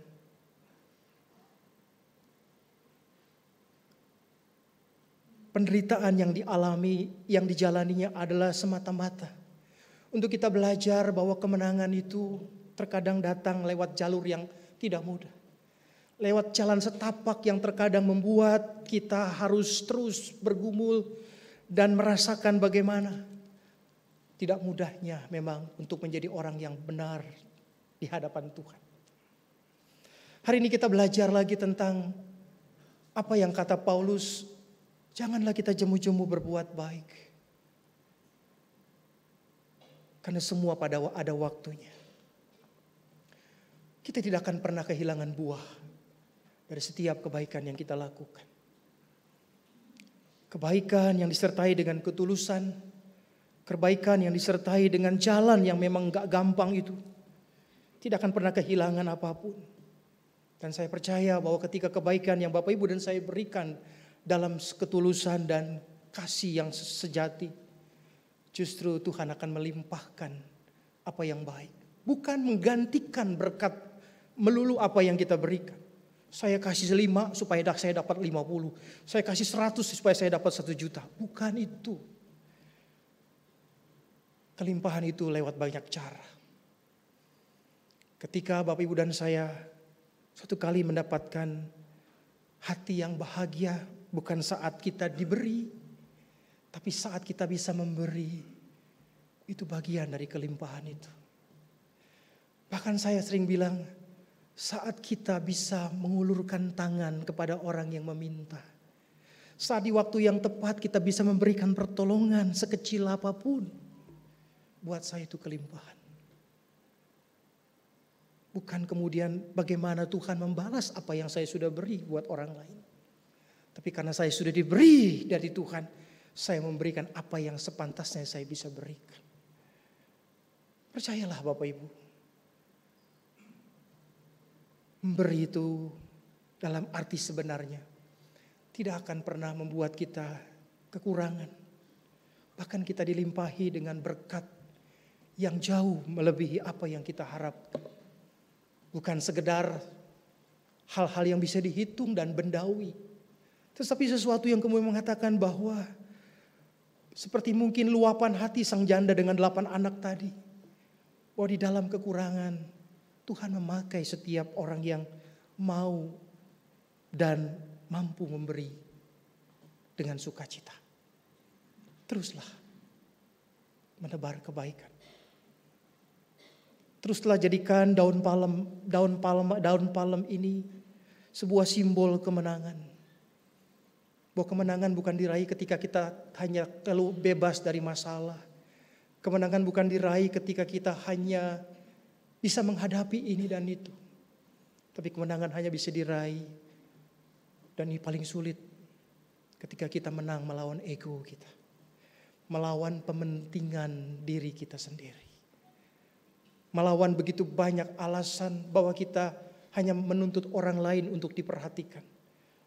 Penderitaan yang dialami, yang dijalaninya adalah semata-mata Untuk kita belajar bahwa kemenangan itu terkadang datang lewat jalur yang tidak mudah. Lewat jalan setapak yang terkadang membuat kita harus terus bergumul dan merasakan bagaimana tidak mudahnya memang untuk menjadi orang yang benar di hadapan Tuhan. Hari ini kita belajar lagi tentang apa yang kata Paulus, janganlah kita jemu-jemu berbuat baik. Karena semua ada waktunya. Kita tidak akan pernah kehilangan buah dari setiap kebaikan yang kita lakukan. Kebaikan yang disertai dengan ketulusan, kebaikan yang disertai dengan jalan yang memang gak gampang itu, tidak akan pernah kehilangan apapun. Dan saya percaya bahwa ketika kebaikan yang Bapak Ibu dan saya berikan dalam ketulusan dan kasih yang sejati, justru Tuhan akan melimpahkan apa yang baik. Bukan menggantikan berkat melulu apa yang kita berikan. Saya kasih 5 supaya saya dapat 50. Saya kasih 100 supaya saya dapat 1 juta. Bukan itu. Kelimpahan itu lewat banyak cara. Ketika Bapak Ibu dan saya suatu kali mendapatkan hati yang bahagia, bukan saat kita diberi, tapi saat kita bisa memberi, itu bagian dari kelimpahan itu. Bahkan saya sering bilang, saat kita bisa mengulurkan tangan kepada orang yang meminta, saat di waktu yang tepat kita bisa memberikan pertolongan sekecil apapun, buat saya itu kelimpahan. Bukan kemudian bagaimana Tuhan membalas apa yang saya sudah beri buat orang lain. Tapi karena saya sudah diberi dari Tuhan, saya memberikan apa yang sepantasnya saya bisa berikan. Percayalah Bapak Ibu. Memberi itu dalam arti sebenarnya tidak akan pernah membuat kita kekurangan. Bahkan kita dilimpahi dengan berkat yang jauh melebihi apa yang kita harapkan. Bukan sekedar hal-hal yang bisa dihitung dan bendawi. Tetapi sesuatu yang kemudian mengatakan bahwa seperti mungkin luapan hati sang janda dengan 8 anak tadi. Bahwa di dalam kekurangan Tuhan memakai setiap orang yang mau dan mampu memberi dengan sukacita. Teruslah menebar kebaikan. Teruslah jadikan daun palem ini sebuah simbol kemenangan. Bahwa kemenangan bukan diraih ketika kita hanya lalu bebas dari masalah. Kemenangan bukan diraih ketika kita hanya bisa menghadapi ini dan itu. Tapi kemenangan hanya bisa diraih, dan ini paling sulit, ketika kita menang melawan ego kita. Melawan pementingan diri kita sendiri. Melawan begitu banyak alasan bahwa kita hanya menuntut orang lain untuk diperhatikan.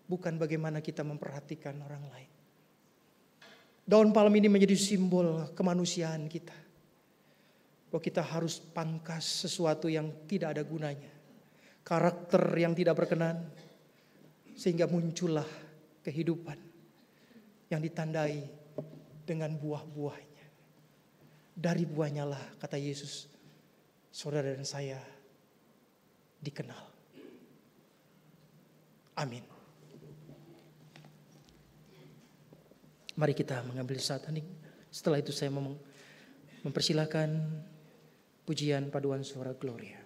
Bukan bagaimana kita memperhatikan orang lain. Daun palem ini menjadi simbol kemanusiaan kita. Bahwa kita harus pangkas sesuatu yang tidak ada gunanya. Karakter yang tidak berkenan. Sehingga muncullah kehidupan yang ditandai dengan buah-buahnya. Dari buahnya lah, kata Yesus, saudara dan saya dikenal. Amin. Mari kita mengambil saat hening. Setelah itu saya mempersilahkan pujian paduan suara Gloria.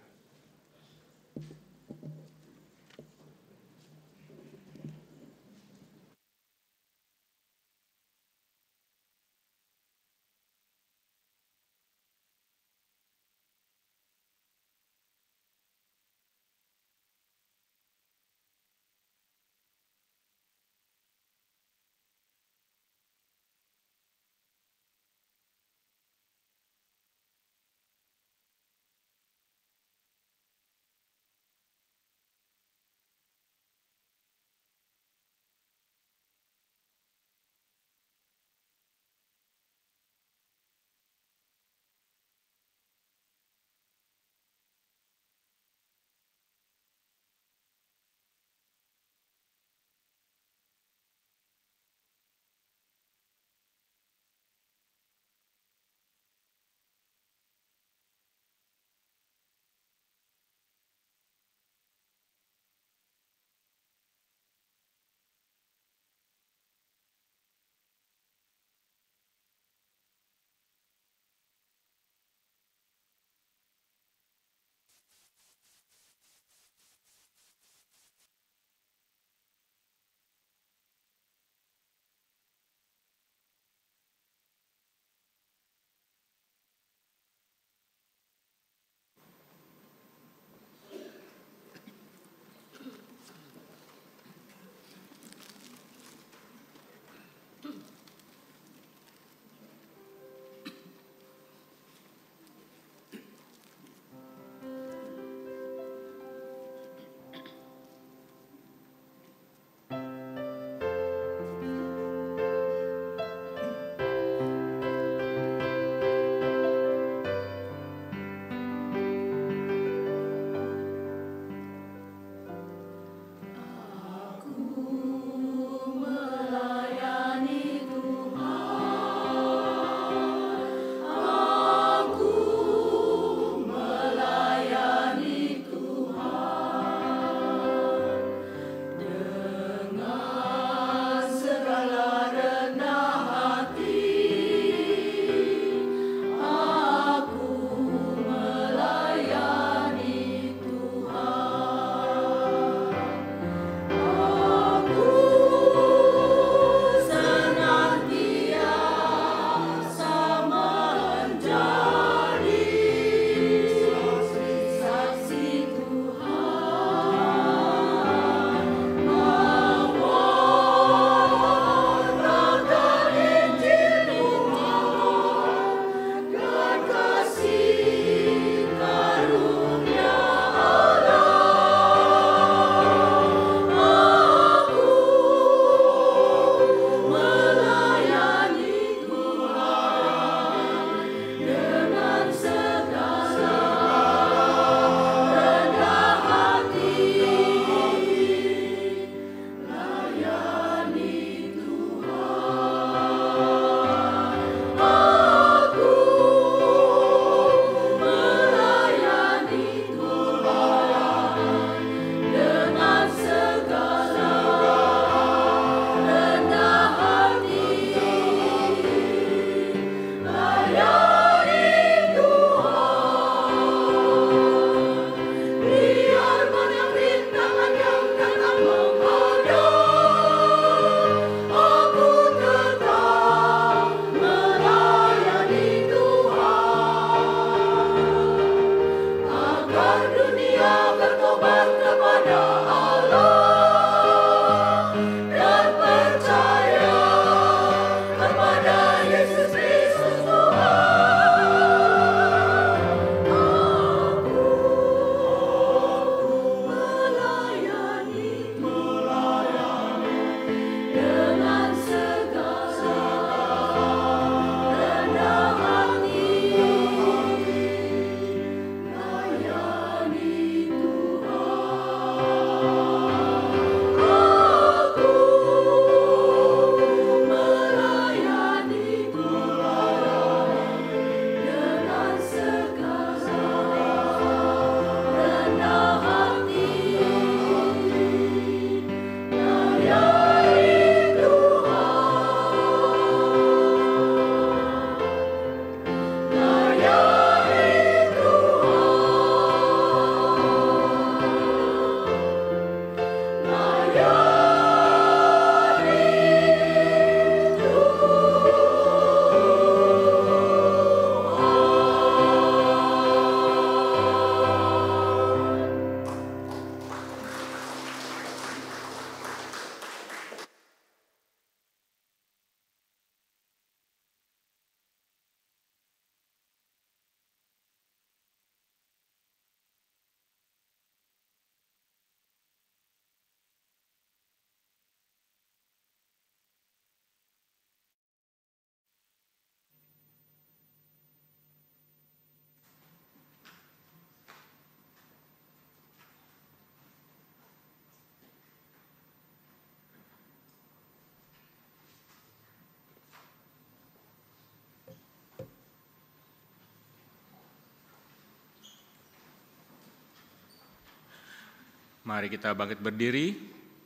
Mari kita bangkit berdiri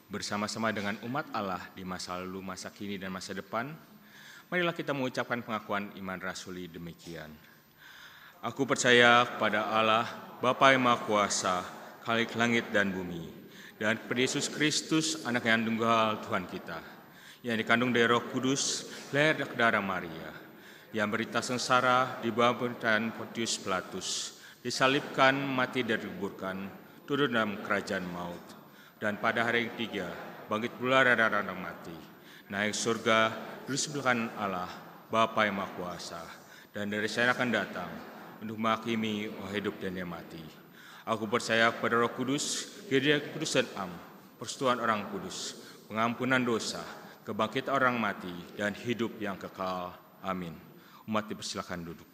bersama-sama dengan umat Allah di masa lalu, masa kini, dan masa depan. Marilah kita mengucapkan pengakuan iman rasuli demikian. Aku percaya kepada Allah, Bapa yang Maha Kuasa, Khalik langit dan bumi, dan kepada Yesus Kristus, Anak yang tunggal Tuhan kita, yang dikandung dari Roh Kudus, lahir dari darah Maria, yang berita sengsara di bawah pemerintahan Pontius Pilatus, disalibkan, mati dan dikuburkan, turun dalam kerajaan maut, dan pada hari yang ketiga bangkit pula dari orang mati, naik surga, duduk sebelah kanan Allah, Bapa yang Maha Kuasa, dan dari sana akan datang untuk menghakimi orang hidup dan yang mati. Aku percaya kepada Roh Kudus, gereja kudus dan am, persekutuan orang kudus, pengampunan dosa, kebangkitan orang mati, dan hidup yang kekal. Amin. Umat dipersilakan duduk.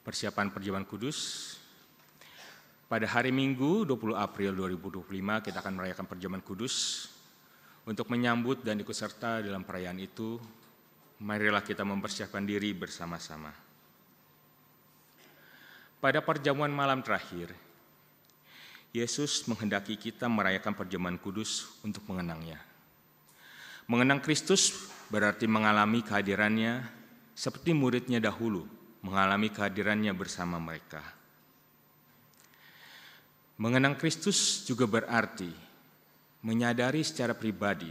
Persiapan perjamuan kudus. Pada hari Minggu 20 April 2025 kita akan merayakan perjamuan kudus. Untuk menyambut dan ikut serta dalam perayaan itu, marilah kita mempersiapkan diri bersama-sama. Pada perjamuan malam terakhir, Yesus menghendaki kita merayakan perjamuan kudus untuk mengenangnya. Mengenang Kristus berarti mengalami kehadirannya seperti muridnya dahulu mengalami kehadirannya bersama mereka. Mengenang Kristus juga berarti menyadari secara pribadi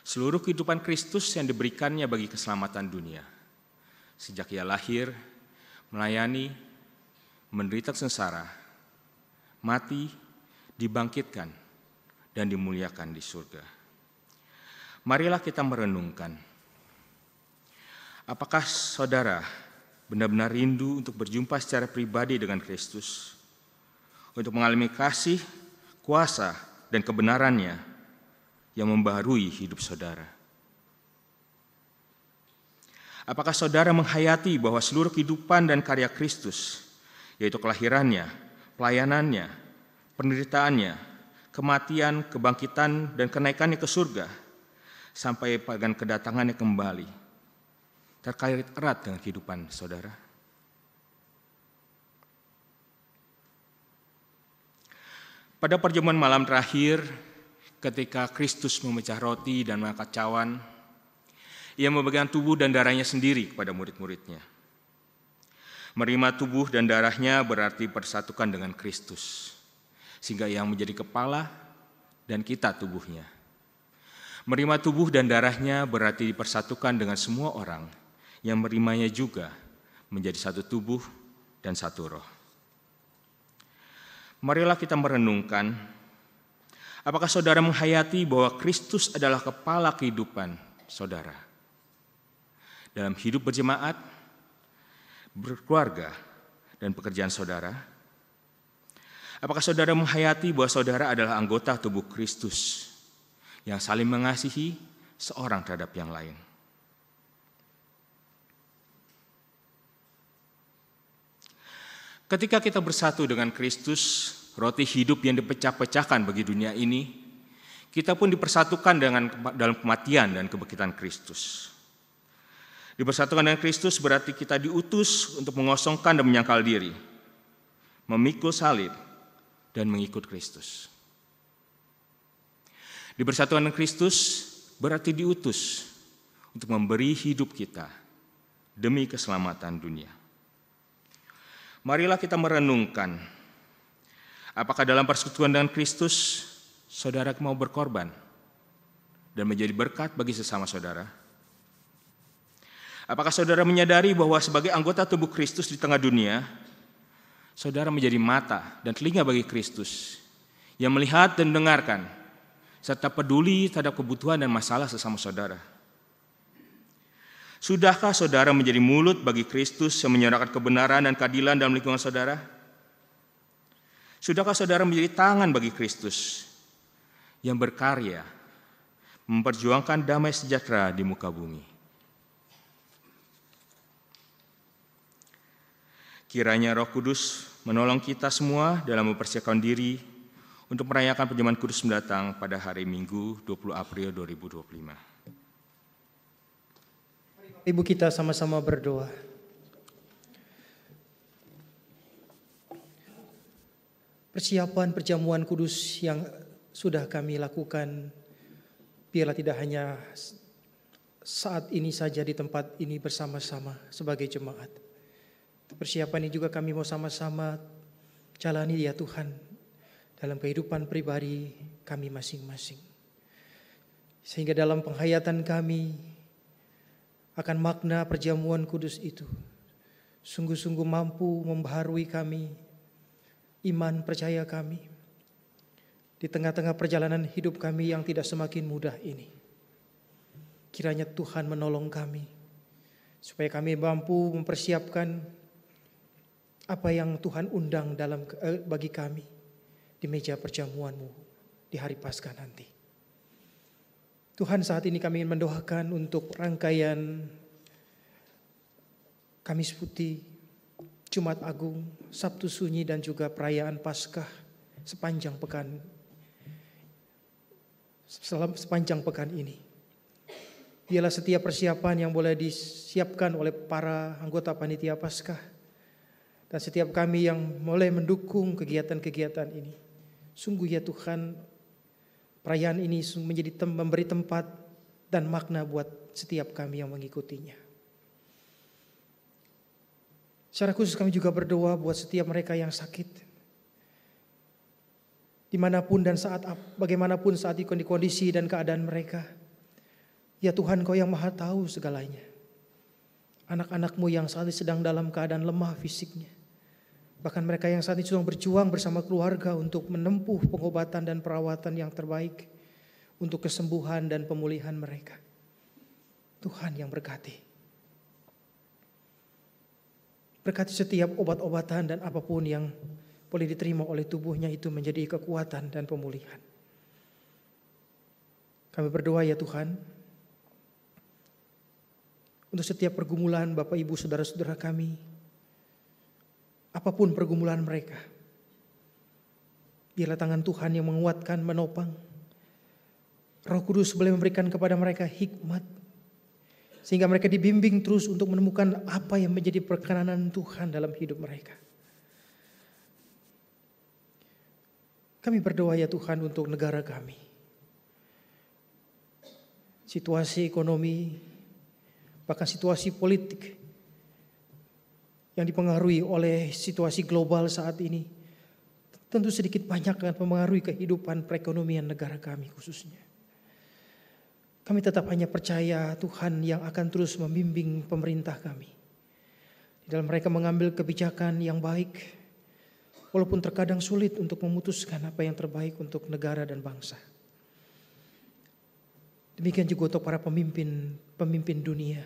seluruh kehidupan Kristus yang diberikannya bagi keselamatan dunia. Sejak ia lahir, melayani, menderita sengsara, mati, dibangkitkan, dan dimuliakan di surga. Marilah kita merenungkan, apakah saudara benar-benar rindu untuk berjumpa secara pribadi dengan Kristus, untuk mengalami kasih, kuasa, dan kebenarannya yang membaharui hidup saudara? Apakah saudara menghayati bahwa seluruh kehidupan dan karya Kristus, yaitu kelahirannya, pelayanannya, penderitaannya, kematian, kebangkitan, dan kenaikannya ke surga, sampai pada kedatangannya kembali, terkait erat dengan kehidupan saudara? Pada perjamuan malam terakhir, ketika Kristus memecah roti dan mengangkat cawan, ia memegang tubuh dan darahnya sendiri kepada murid-muridnya. Menerima tubuh dan darahnya berarti persatukan dengan Kristus, sehingga ia menjadi kepala dan kita tubuhnya. Menerima tubuh dan darahnya berarti dipersatukan dengan semua orang yang menerimanya juga menjadi satu tubuh dan satu roh. Marilah kita merenungkan, apakah saudara menghayati bahwa Kristus adalah kepala kehidupan saudara? Dalam hidup berjemaat, berkeluarga, dan pekerjaan saudara? Apakah saudara menghayati bahwa saudara adalah anggota tubuh Kristus yang saling mengasihi seorang terhadap yang lain? Ketika kita bersatu dengan Kristus, roti hidup yang dipecah-pecahkan bagi dunia ini, kita pun dipersatukan dalam kematian dan kebangkitan Kristus. Dipersatukan dengan Kristus berarti kita diutus untuk mengosongkan dan menyangkal diri, memikul salib, dan mengikut Kristus. Dipersatukan dengan Kristus berarti diutus untuk memberi hidup kita demi keselamatan dunia. Marilah kita merenungkan, apakah dalam persekutuan dengan Kristus, saudara mau berkorban dan menjadi berkat bagi sesama saudara? Apakah saudara menyadari bahwa sebagai anggota tubuh Kristus di tengah dunia, saudara menjadi mata dan telinga bagi Kristus, yang melihat dan mendengarkan, serta peduli terhadap kebutuhan dan masalah sesama saudara? Sudahkah saudara menjadi mulut bagi Kristus yang menyuarakan kebenaran dan keadilan dalam lingkungan saudara? Sudahkah saudara menjadi tangan bagi Kristus yang berkarya memperjuangkan damai sejahtera di muka bumi? Kiranya Roh Kudus menolong kita semua dalam mempersiapkan diri untuk merayakan perjamuan kudus mendatang pada hari Minggu 20 April 2025. Ibu kita sama-sama berdoa. persiapan perjamuan kudus yang sudah kami lakukan, biarlah tidak hanya saat ini saja di tempat ini bersama-sama sebagai jemaat. Persiapan ini juga kami mau sama-sama jalani ya Tuhan dalam kehidupan pribadi kami masing-masing. Sehingga dalam penghayatan kami akan makna perjamuan kudus itu sungguh-sungguh mampu membaharui kami, iman percaya kami di tengah-tengah perjalanan hidup kami yang tidak semakin mudah ini. Kiranya Tuhan menolong kami supaya kami mampu mempersiapkan apa yang Tuhan undang bagi kami di meja perjamuan-Mu di hari Paskah nanti. Tuhan, saat ini kami ingin mendoakan untuk rangkaian Kamis Putih, Jumat Agung, Sabtu Sunyi dan juga perayaan Paskah sepanjang pekan ini. Biarlah setiap persiapan yang boleh disiapkan oleh para anggota panitia Paskah dan setiap kami yang mulai mendukung kegiatan-kegiatan ini. Sungguh ya Tuhan, perayaan ini memberi tempat dan makna buat setiap kami yang mengikutinya. Secara khusus kami juga berdoa buat setiap mereka yang sakit. Dimanapun dan bagaimanapun saat itu kondisi dan keadaan mereka. Ya Tuhan, Kau yang maha tahu segalanya. Anak-anak-Mu yang saat ini sedang dalam keadaan lemah fisiknya. Bahkan mereka yang saat ini sedang berjuang bersama keluarga untuk menempuh pengobatan dan perawatan yang terbaik untuk kesembuhan dan pemulihan mereka. Tuhan yang berkati. Berkati setiap obat-obatan dan apapun yang boleh diterima oleh tubuhnya itu menjadi kekuatan dan pemulihan. Kami berdoa ya Tuhan, untuk setiap pergumulan Bapak Ibu saudara-saudara kami, apapun pergumulan mereka, biarlah tangan Tuhan yang menguatkan, menopang. Roh Kudus boleh memberikan kepada mereka hikmat, sehingga mereka dibimbing terus untuk menemukan apa yang menjadi perkenanan Tuhan dalam hidup mereka. Kami berdoa ya Tuhan untuk negara kami. Situasi ekonomi, bahkan situasi politik yang dipengaruhi oleh situasi global saat ini tentu sedikit banyak akan mempengaruhi kehidupan perekonomian negara kami khususnya. Kami tetap hanya percaya Tuhan yang akan terus membimbing pemerintah kami di dalam mereka mengambil kebijakan yang baik, walaupun terkadang sulit untuk memutuskan apa yang terbaik untuk negara dan bangsa. Demikian juga untuk para pemimpin dunia.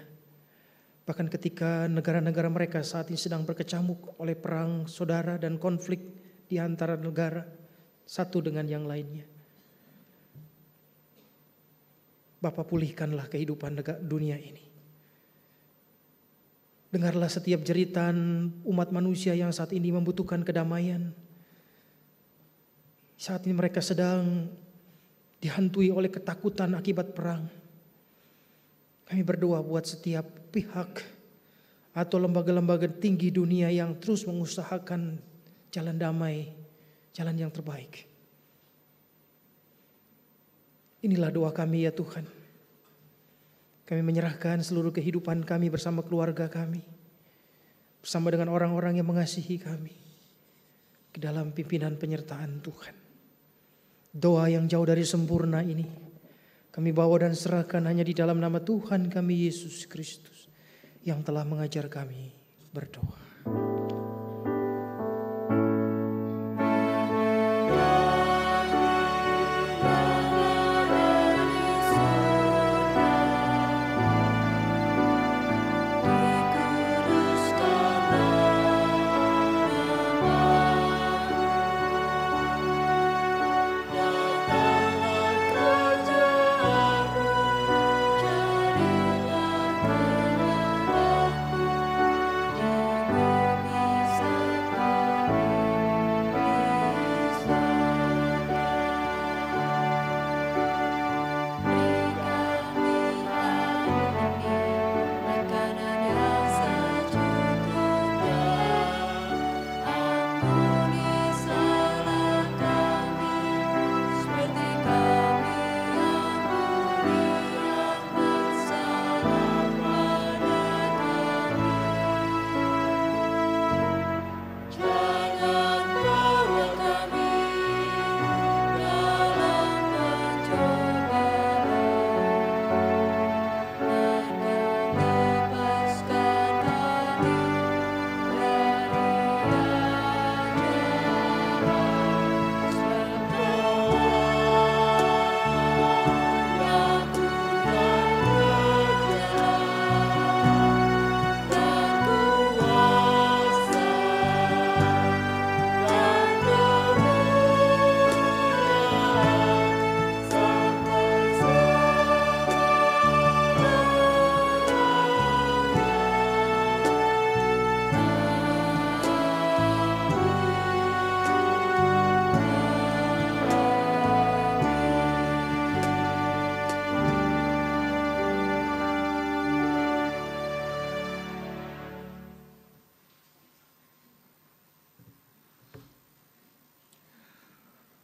Bahkan ketika negara-negara mereka saat ini sedang berkecamuk oleh perang saudara dan konflik di antara negara satu dengan yang lainnya. Bapa, pulihkanlah kehidupan dunia ini. Dengarlah setiap jeritan umat manusia yang saat ini membutuhkan kedamaian. Saat ini mereka sedang dihantui oleh ketakutan akibat perang. Kami berdoa buat setiap pihak atau lembaga-lembaga tinggi dunia yang terus mengusahakan jalan damai, jalan yang terbaik. Inilah doa kami ya Tuhan. Kami menyerahkan seluruh kehidupan kami bersama keluarga kami, bersama dengan orang-orang yang mengasihi kami, ke dalam pimpinan penyertaan Tuhan. Doa yang jauh dari sempurna ini kami bawa dan serahkan hanya di dalam nama Tuhan kami Yesus Kristus yang telah mengajar kami berdoa. Di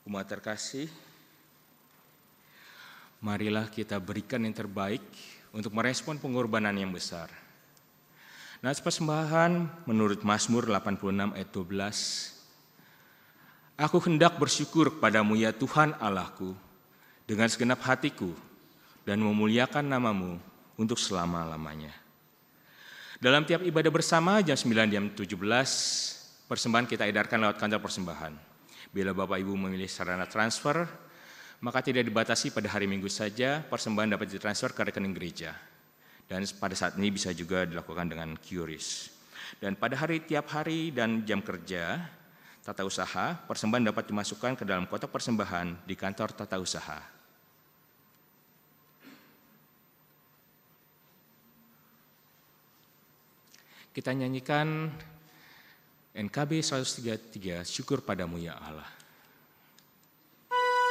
Umat terkasih, marilah kita berikan yang terbaik untuk merespon pengorbanan yang besar. Nats persembahan menurut Mazmur 86 ayat 12. Aku hendak bersyukur kepadamu ya Tuhan Allahku dengan segenap hatiku dan memuliakan namamu untuk selama-lamanya. Dalam tiap ibadah bersama jam 9 jam 17, persembahan kita edarkan lewat kantor persembahan. Bila Bapak Ibu memilih sarana transfer, maka tidak dibatasi pada hari Minggu saja, persembahan dapat ditransfer ke rekening gereja. Dan pada saat ini bisa juga dilakukan dengan QRIS. Dan pada tiap hari dan jam kerja, tata usaha, persembahan dapat dimasukkan ke dalam kotak persembahan di kantor tata usaha. Kita nyanyikan NKB 133, Syukur Padamu ya Allah. Syukur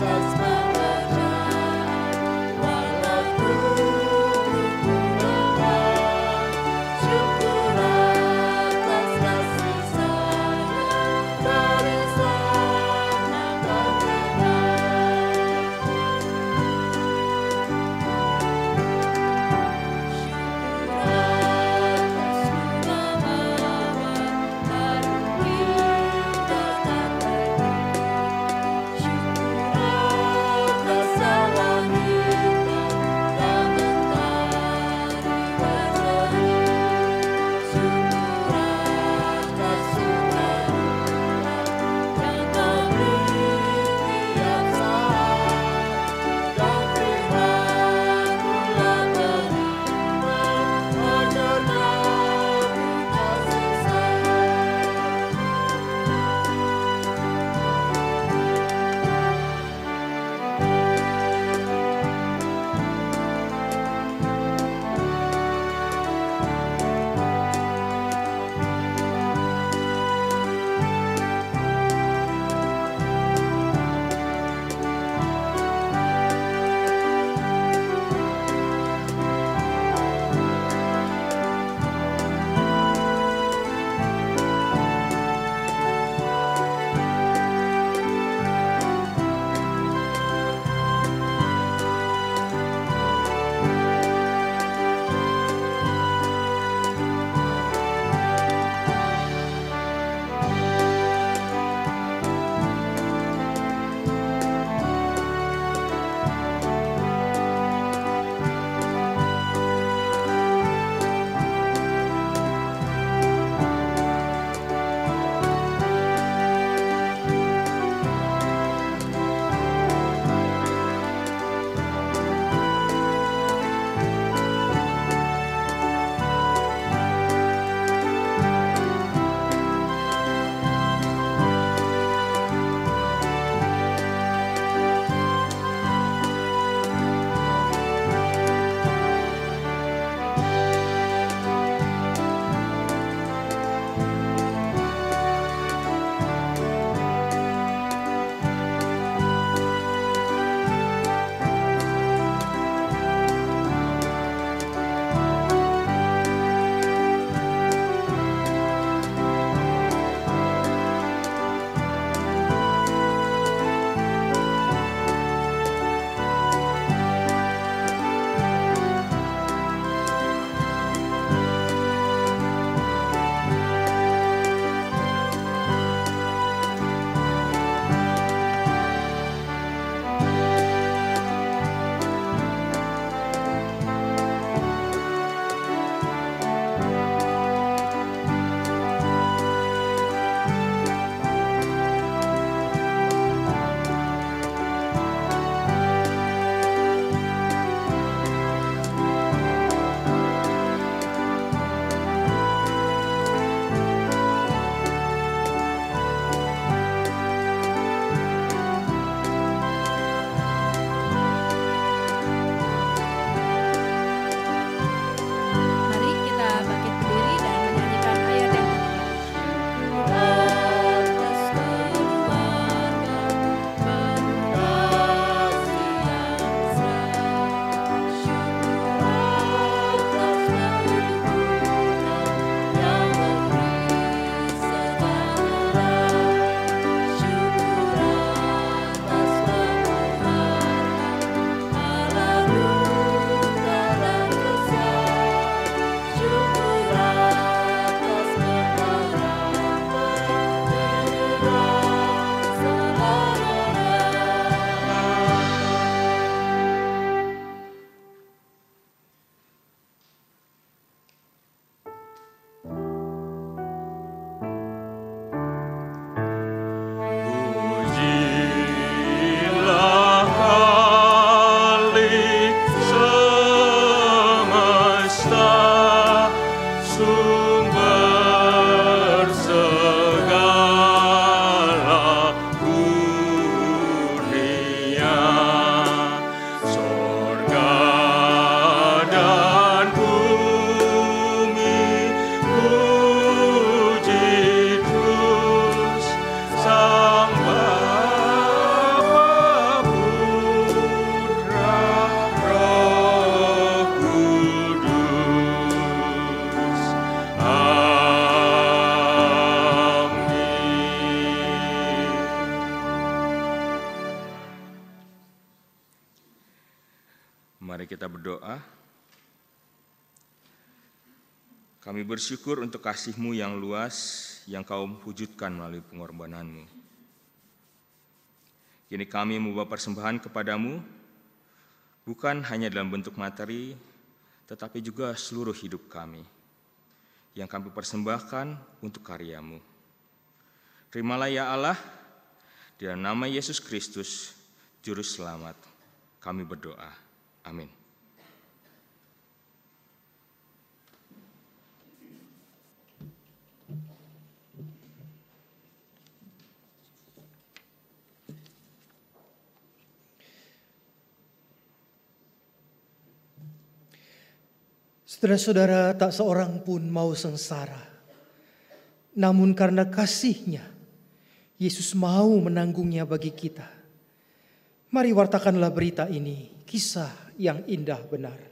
atas Mari kita berdoa. Kami bersyukur untuk kasih-Mu yang luas yang Kau wujudkan melalui pengorbanan-Mu. Kini kami membawa persembahan kepadamu, bukan hanya dalam bentuk materi, tetapi juga seluruh hidup kami, yang kami persembahkan untuk karya-Mu. Terimalah ya Allah, di dalam nama Yesus Kristus, Juru Selamat, kami berdoa. Amin. Saudara-saudara, tak seorang pun mau sengsara. Namun karena kasih-Nya, Yesus mau menanggungnya bagi kita. Mari wartakanlah berita ini, kisah yang indah benar.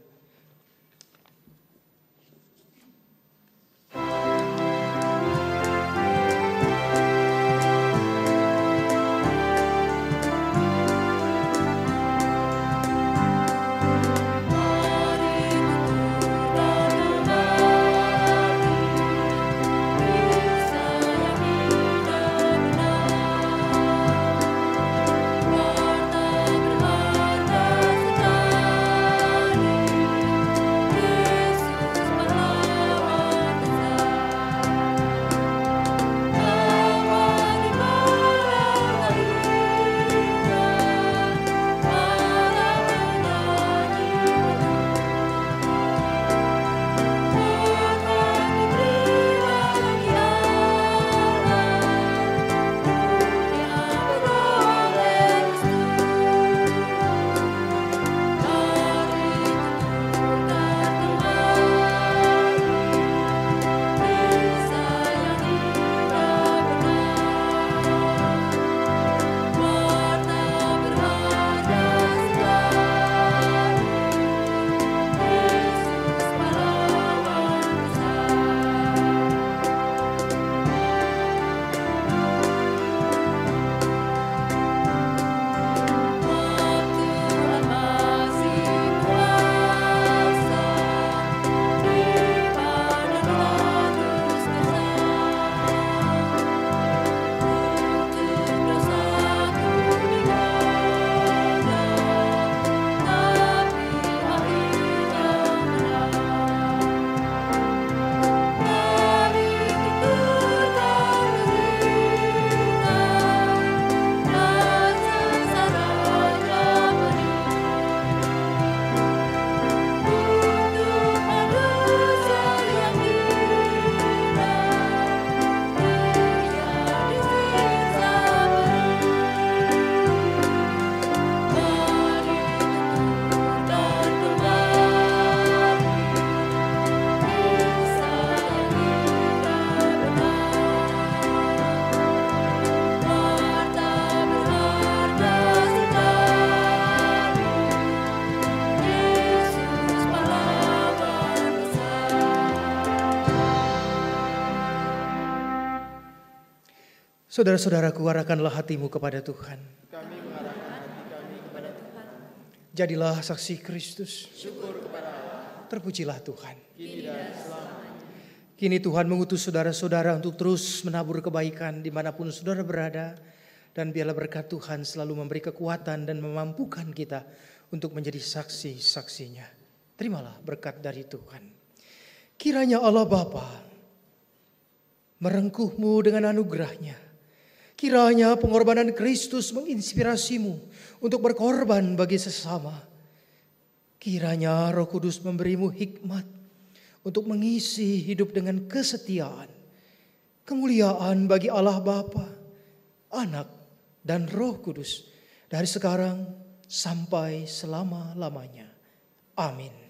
Saudara-saudaraku, arahkanlah hatimu kepada Tuhan. Kami mengarahkan hati kami kepada Tuhan. Jadilah saksi Kristus. Syukur kepada Allah. Terpujilah Tuhan. Kini dan selamanya. Kini Tuhan mengutus saudara-saudara untuk terus menabur kebaikan dimanapun saudara berada. Dan biarlah berkat Tuhan selalu memberi kekuatan dan memampukan kita untuk menjadi saksi-saksinya. Terimalah berkat dari Tuhan. Kiranya Allah Bapa merengkuhmu dengan anugerahnya. Kiranya pengorbanan Kristus menginspirasimu untuk berkorban bagi sesama. Kiranya Roh Kudus memberimu hikmat untuk mengisi hidup dengan kesetiaan. Kemuliaan bagi Allah Bapa, Anak, dan Roh Kudus dari sekarang sampai selama-lamanya. Amin.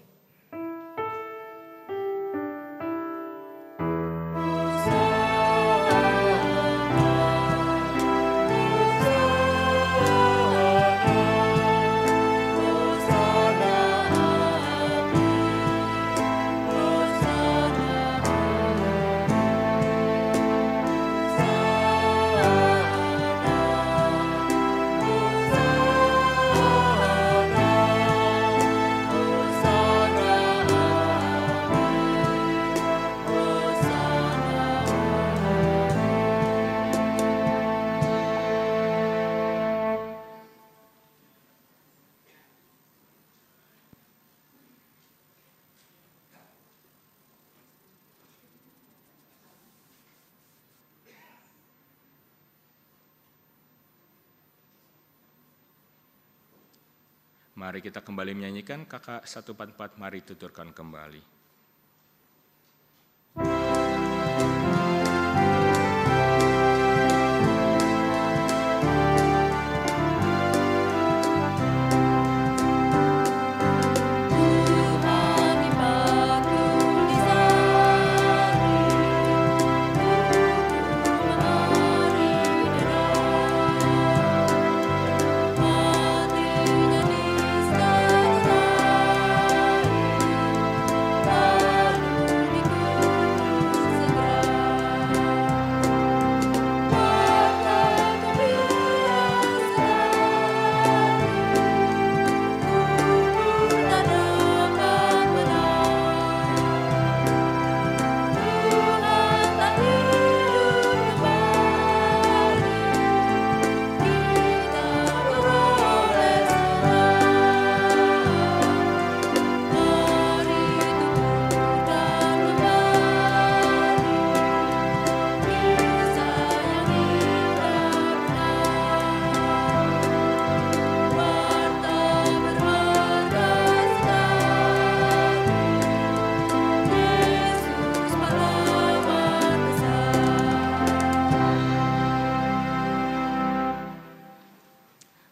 Mari kita kembali menyanyikan KK 144, mari tuturkan kembali.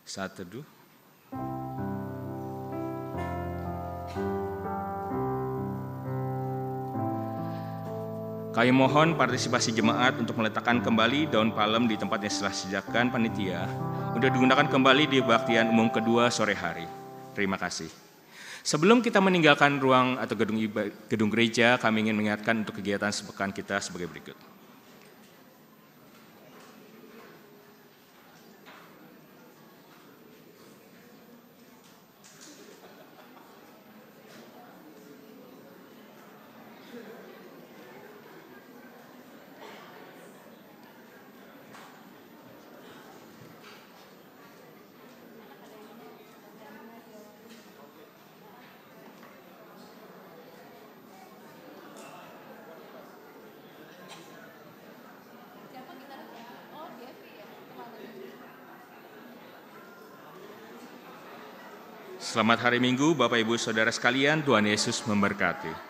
Saat teduh. Kami mohon partisipasi jemaat untuk meletakkan kembali daun palem di tempat yang telah disediakan panitia untuk digunakan kembali di kebaktian umum kedua sore hari. Terima kasih. Sebelum kita meninggalkan ruang atau gedung gereja, kami ingin mengingatkan untuk kegiatan sepekan kita sebagai berikut. Selamat hari Minggu, Bapak Ibu Saudara sekalian, Tuhan Yesus memberkati.